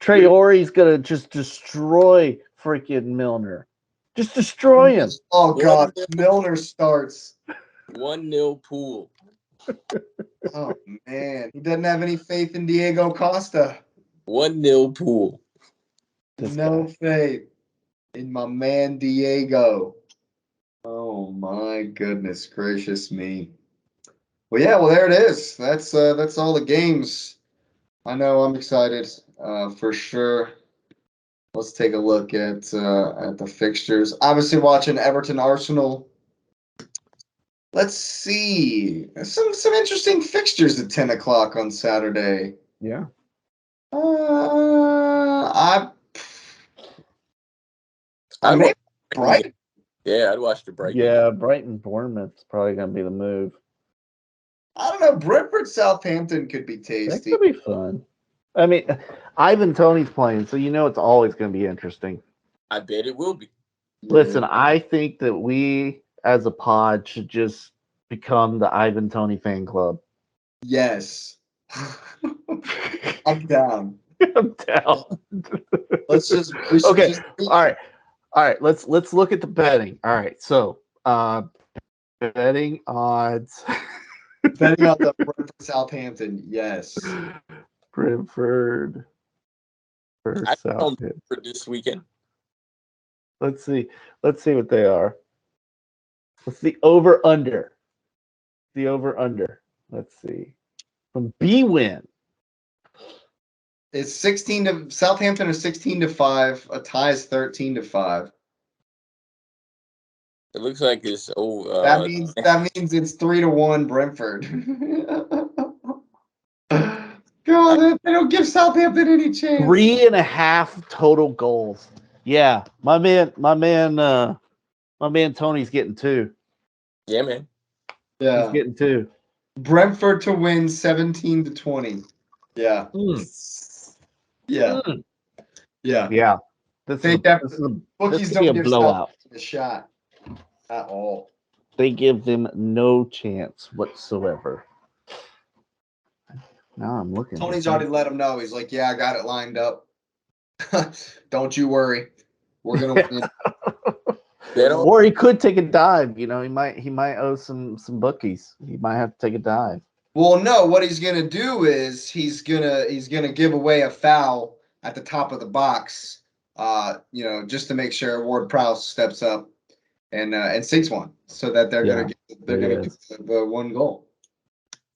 Traore's gonna just destroy freaking Milner. Just destroy him. Oh God, 1-0. Milner starts. 1-0 Pool. Oh man, he doesn't have any faith in Diego Costa. 1-0 Pool. No faith in my man Diego. Oh my goodness gracious me. Well, yeah, well there it is. That's all the games. I know I'm excited for sure. Let's take a look at the fixtures. Obviously, watching Everton Arsenal. Let's see some interesting fixtures at 10 o'clock on Saturday. Yeah. I I'd may watch Brighton. Yeah, I'd watch the Brighton. Yeah, Brighton Bournemouth's probably gonna be the move. I don't know. Brentford Southampton could be That tasty. could be fun. I mean, Ivan Toney's playing, so it's always gonna be interesting. I bet it will be. Listen, I think that we as a pod should just become the Ivan Toney fan club. Yes. I'm down. I'm down. We should Okay. just All right. Let's look at the betting. All right. So betting odds. betting on the Brentford Southampton. Yes. Brentford for I don't Southampton. for this weekend. Let's see what they are. What's the over under? The over under. Let's see. From B win. It's 16 to Southampton is 16-5. A tie is 13-5. It looks like it's That means it's 3-1 Brentford. God, they don't give Southampton any chance. 3.5 total goals. Yeah, my man Tony's getting 2. yeah, man. He's Yeah, getting 2. Brentford to win 17-20. Yeah, yeah, Mm. yeah. Yeah. This They is definitely bookies this could be a don't give blowout. Southampton a shot at all. They give them no chance whatsoever. Now I'm looking. Tony's already let him know. He's like, "Yeah, I got it lined up. Don't you worry. We're gonna win." Or he could take a dive. He might owe some bookies. He might have to take a dive. Well, no. What he's gonna do is he's gonna give away a foul at the top of the box. Just to make sure Ward Prowse steps up and sinks one, so that they're gonna get the one goal.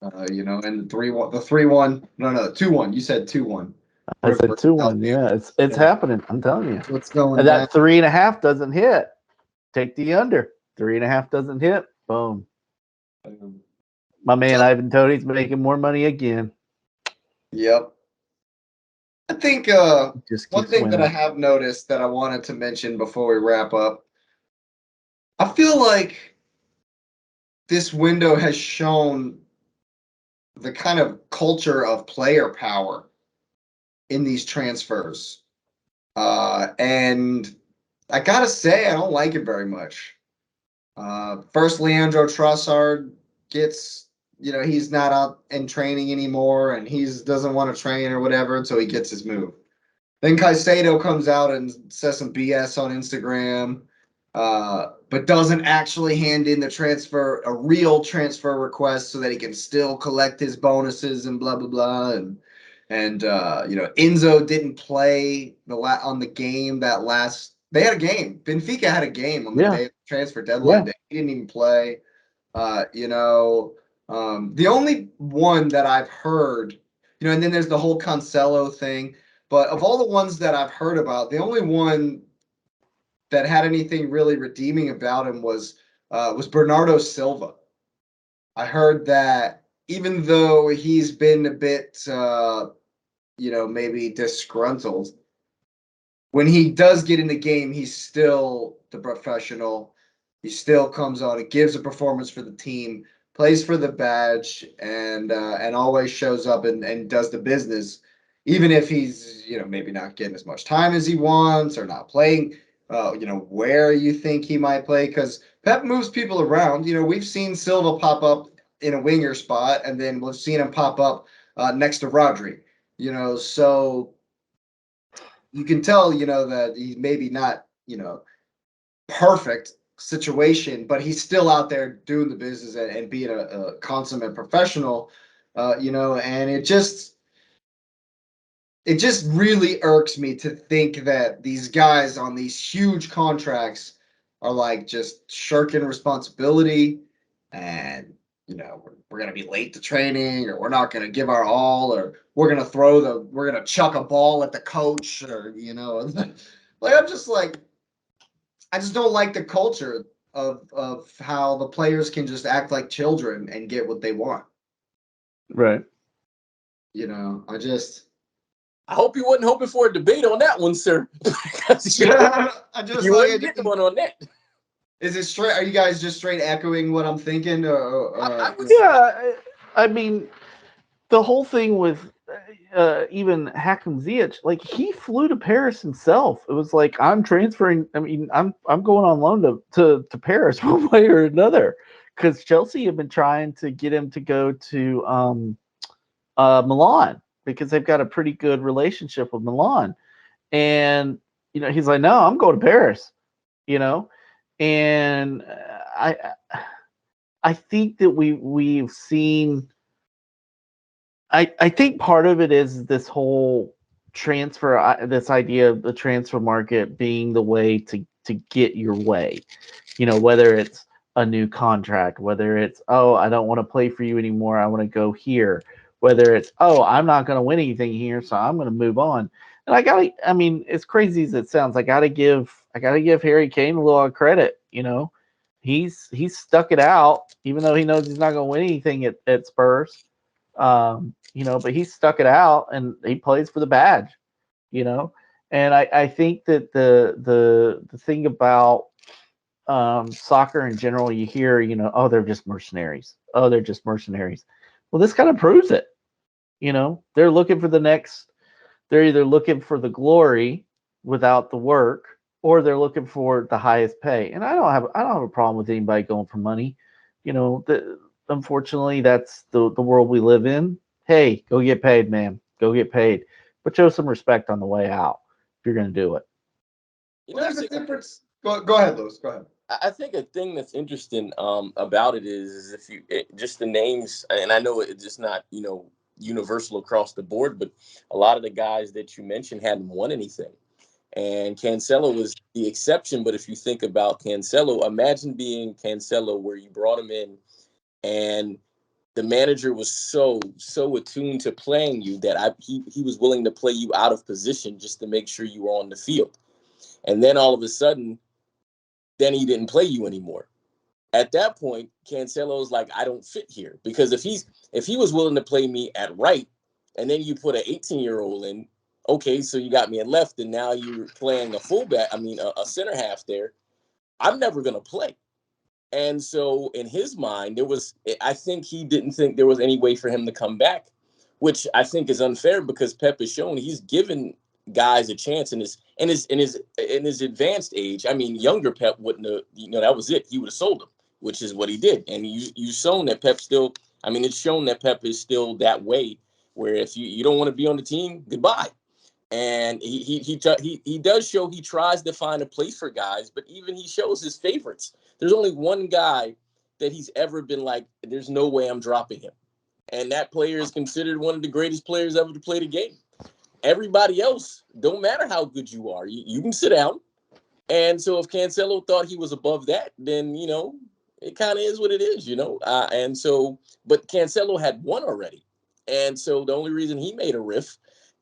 And the 3-1, the 3-1. No, 2-1. You said 2-1. I said 2-1. Yeah, it's happening. I'm telling you. What's going And down? that 3.5 doesn't hit. Take the under. 3.5 doesn't hit. Boom. My man Ivan Tony's making more money again. Yep. I think Just one keeps thing that I winning. have noticed that I wanted to mention before we wrap up, I feel like this window has shown the kind of culture of player power in these transfers. And I gotta say, I don't like it very much. First, Leandro Trossard gets, he's not out in training anymore, and he doesn't want to train or whatever until he gets his move. Then Caicedo comes out and says some BS on Instagram, but doesn't actually hand in a real transfer request so that he can still collect his bonuses and blah blah blah. And Enzo didn't play on the game that last. They had a game. Benfica had a game on the day of the transfer deadline day. He didn't even play. The only one that I've heard, and then there's the whole Cancelo thing. But of all the ones that I've heard about, the only one that had anything really redeeming about him was Bernardo Silva. I heard that even though he's been a bit, maybe disgruntled, when he does get in the game, he's still the professional. He still comes on and gives a performance for the team, plays for the badge, and always shows up and does the business, even if he's maybe not getting as much time as he wants or not playing. Where you think he might play, because Pep moves people around. We've seen Silva pop up in a winger spot, and then we've seen him pop up next to Rodri. So you can tell, that he's maybe not, perfect situation, but he's still out there doing the business and being a consummate professional, and it just really irks me to think that these guys on these huge contracts are like just shirking responsibility and we're going to be late to training, or we're not going to give our all, or we're going to chuck a ball at the coach, or like I just don't like the culture of how the players can just act like children and get what they want. Right. I hope you wasn't hoping for a debate on that one, sir. You wouldn't get one on that. Is it straight? Are you guys just straight echoing what I'm thinking? I mean, the whole thing with even Hakim Ziyech, like he flew to Paris himself. It was like, I'm transferring. I mean, I'm going on loan to Paris one way or another, because Chelsea have been trying to get him to go to Milan, because they've got a pretty good relationship with Milan. And he's like, no, I'm going to Paris. And I think that we've seen. I think part of it is this whole this idea of the transfer market being the way to get your way. Whether it's a new contract, whether it's, oh, I don't want to play for you anymore, I want to go here, whether it's, oh, I'm not going to win anything here, so I'm going to move on. And I mean, as crazy as it sounds, I gotta give Harry Kane a little credit. He's stuck it out, even though he knows he's not going to win anything at Spurs. But he stuck it out and he plays for the badge. And I think that the thing about soccer in general, you hear, oh, they're just mercenaries. Oh, they're just mercenaries. Well, this kind of proves it. They're looking for the next. They're either looking for the glory without the work, or they're looking for the highest pay. And I don't have a problem with anybody going for money. Unfortunately, that's the world we live in. Hey, go get paid, man. Go get paid, but show some respect on the way out if you're going to do it. Well, there's a difference. Go ahead, Lewis. Go ahead. I think a thing that's interesting about it is if just the names, and I know it's just not universal across the board, but a lot of the guys that you mentioned hadn't won anything, and Cancelo was the exception. But if you think about Cancelo, imagine being Cancelo, where you brought him in, and the manager was so attuned to playing you that he was willing to play you out of position just to make sure you were on the field, and then all of a sudden, then he didn't play you anymore. At that point, Cancelo's like, I don't fit here, because if he was willing to play me at right, and then you put an 18-year-old in, okay, so you got me at left, and now you're playing a fullback. I mean, a center half there. I'm never gonna play. And so in his mind, I think he didn't think there was any way for him to come back, which I think is unfair because Pep has shown he's given guys a chance in his advanced age. I mean, younger Pep wouldn't have, that was it. He would have sold him, which is what he did. And you've shown that Pep still, I mean, it's shown that Pep is still that way, where if you don't want to be on the team, goodbye. And he does show he tries to find a place for guys, but even he shows his favorites. There's only one guy that he's ever been like, there's no way I'm dropping him. And that player is considered one of the greatest players ever to play the game. Everybody else, don't matter how good you are, you can sit down. And so if Cancelo thought he was above that, then, it kind of is what it is, and so, but Cancelo had won already. And so the only reason he made a riff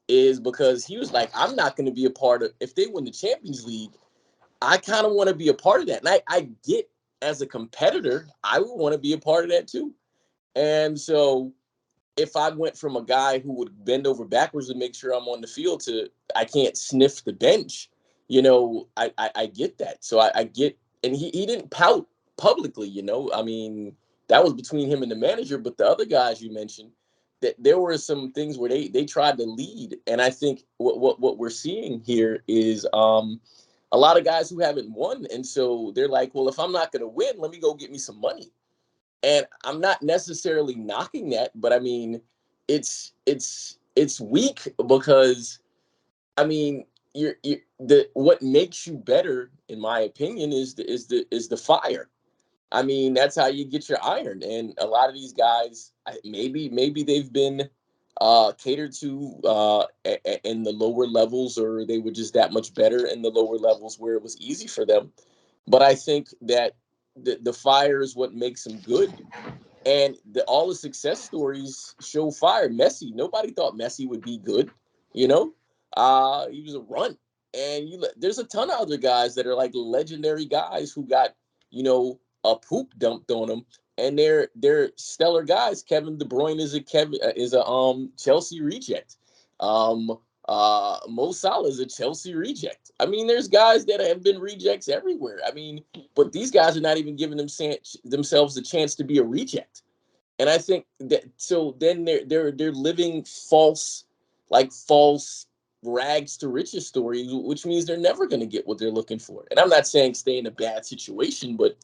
is because he was like, I'm not going to be a part of, if they win the Champions League, I kind of want to be a part of that. And I get, as a competitor, I would want to be a part of that too. And so if I went from a guy who would bend over backwards to make sure I'm on the field to I can't sniff the bench, I get that. So I get, and he didn't pout publicly, I mean, that was between him and the manager, but the other guys you mentioned, that there were some things where they tried to lead. And I think what we're seeing here is a lot of guys who haven't won. And so they're like, well, if I'm not going to win, let me go get me some money. And I'm not necessarily knocking that, but I mean, it's weak because I mean, what makes you better, in my opinion, is the fire. I mean, that's how you get your iron. And a lot of these guys, maybe they've been catered to in the lower levels, or they were just that much better in the lower levels where it was easy for them. But I think that the fire is what makes them good. And all the success stories show fire. Messi, nobody thought Messi would be good, you know. He was a runt, and there's a ton of other guys that are like legendary guys who got, a poop dumped on them, and they're stellar guys. Kevin De Bruyne is a Chelsea reject. Mo Salah is a Chelsea reject. I mean, there's guys that have been rejects everywhere. I mean, but these guys are not even giving themselves a chance to be a reject. And I think that so then they're living false rags to riches stories, which means they're never going to get what they're looking for. And I'm not saying stay in a bad situation, but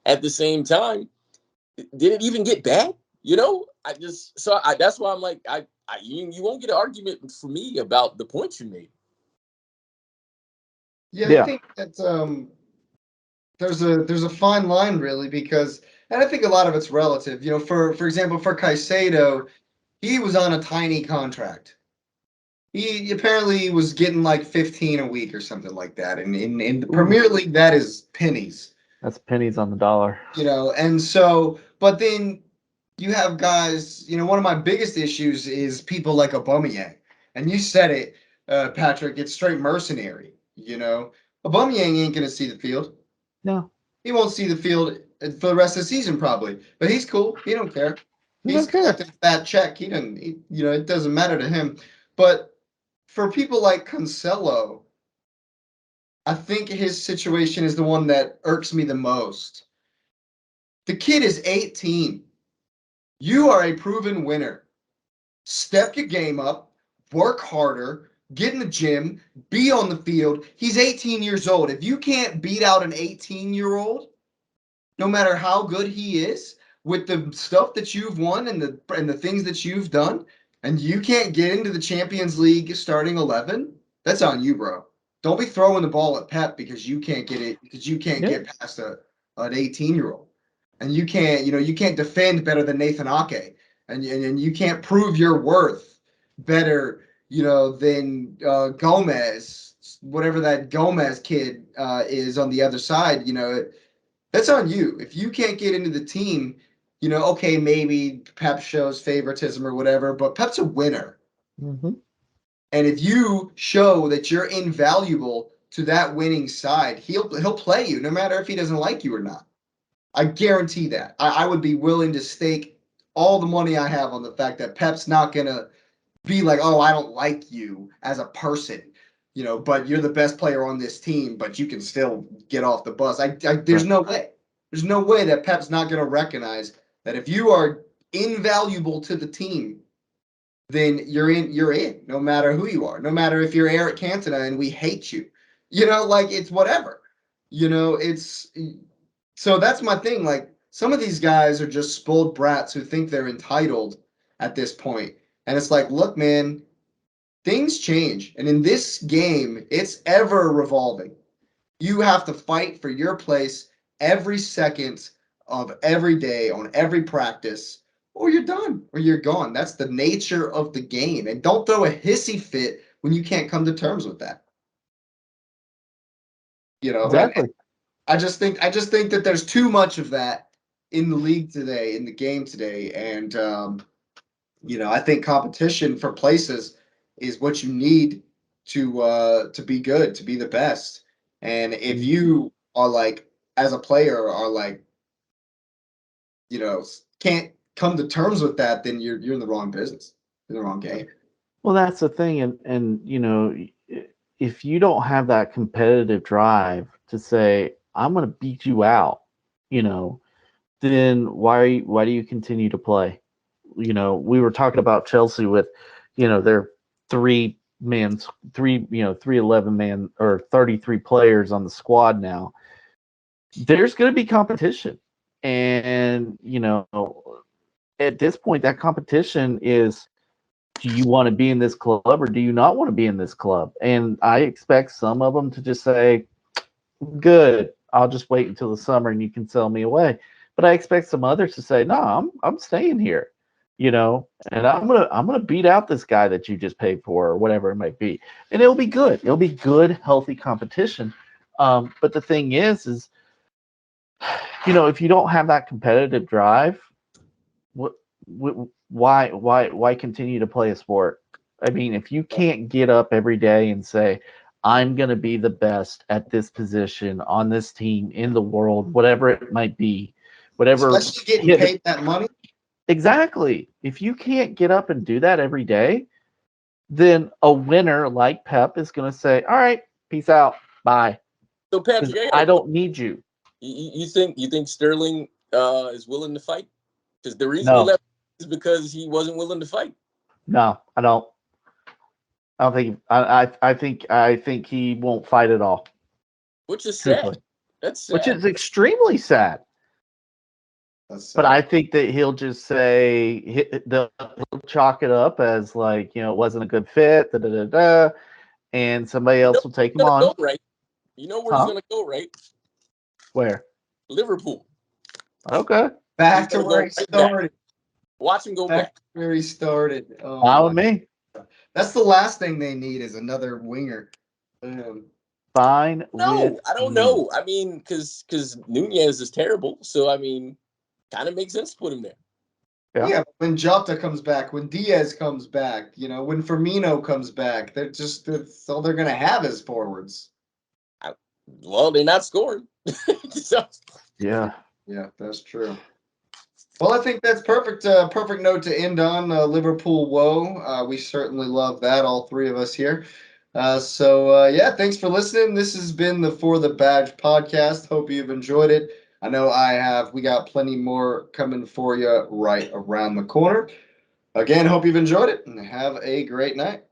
at the same time, did it even get bad? That's why I'm like, you won't get an argument for me about the points you made. Yeah, I think that there's a fine line really because, and I think a lot of it's relative. For example, for Caicedo, he was on a tiny contract. He apparently was getting like 15 a week or something like that. And in the Ooh. Premier League, that is pennies. That's pennies on the dollar. And so, but then you have guys, one of my biggest issues is people like Aubameyang. And you said it, Patrick, it's straight mercenary, Aubameyang ain't going to see the field. No, He won't see the field for the rest of the season probably, but he's cool. He don't care. you He's don't care. collecting a fat check. He doesn't, it doesn't matter to him. But for people like Cancelo, I think his situation is the one that irks me the most. The kid is 18. You are a proven winner. Step your game up, work harder, get in the gym, be on the field. He's 18 years old. If you can't beat out an 18-year-old, no matter how good he is, with the stuff that you've won and the things that you've done, and you can't get into the Champions League starting 11, that's on you, bro. Don't be throwing the ball at Pep because you can't get it because you can't get past an 18-year-old, and you can't defend better than Nathan Ake, and you can't prove your worth better than Gomez, whatever that Gomez kid is on the other side. That's on you. If you can't get into the team, okay, maybe Pep shows favoritism or whatever, but Pep's a winner. Mm-hmm. And if you show that you're invaluable to that winning side, he'll play you no matter if he doesn't like you or not. I guarantee that. I would be willing to stake all the money I have on the fact that Pep's not going to be like, oh, I don't like you as a person, but you're the best player on this team, but you can still get off the bus. There's no way. There's no way that Pep's not going to recognize that if you are invaluable to the team, then you're in, no matter who you are, no matter if you're Eric Cantona and we hate you, like it's whatever, it's so that's my thing. Like some of these guys are just spoiled brats who think they're entitled at this point. And it's like, look, man, things change. And in this game, it's ever revolving. You have to fight for your place every second of every day on every practice, or you're done, or you're gone. That's the nature of the game. And don't throw a hissy fit when you can't come to terms with that. And Exactly. I just think that there's too much of that in the league today, in the game today. And I think competition for places is what you need to be good, to be the best. And if you are like, as a player, are like, can't come to terms with that, then you're in the wrong business, in the wrong game. Well, that's the thing, and if you don't have that competitive drive to say, I'm going to beat you out, then why do you continue to play? We were talking about Chelsea with, their 311 man or 33 players on the squad now. There's going to be competition, and at this point, that competition is, do you want to be in this club or do you not want to be in this club? And I expect some of them to just say, good, I'll just wait until the summer and you can sell me away. But I expect some others to say, no, I'm staying here, and I'm gonna beat out this guy that you just paid for or whatever it might be. And it'll be good. It'll be good, healthy competition. But the thing is, if you don't have that competitive drive, why continue to play a sport? I mean, if you can't get up every day and say, I'm going to be the best at this position on this team in the world, whatever it might be, whatever. Especially getting paid that money. Exactly. If you can't get up and do that every day, then a winner like Pep is going to say, all right, peace out. Bye. So Patrick, I don't need you. You think Sterling is willing to fight? Because the reason No. he left is because he wasn't willing to fight. No, I don't. I don't think. I think he won't fight at all. Which is Truthfully. sad. That's sad. Which is extremely sad. That's But I think that he'll just say he'll chalk it up as like, it wasn't a good fit, and somebody else will take him on. Go, right? You know where he's gonna go, right? Where? Liverpool. Okay. Back to where he started. Watch him go back. Where he started. Not with me. That's the last thing they need is another winger. Fine No, with I don't me. know. I mean, because Nunez is terrible, so I mean, kind of makes sense to put him there. Yeah, when Jota comes back, when Diaz comes back, when Firmino comes back, that's all they're gonna have is forwards. Well, they're not scoring. So, Yeah. Yeah, that's true. Well, I think that's perfect. Perfect note to end on. Liverpool woe. We certainly love that. All three of us here. Yeah, thanks for listening. This has been the For the Badge podcast. Hope you've enjoyed it. I know I have. We got plenty more coming for you right around the corner. Again, hope you've enjoyed it and have a great night.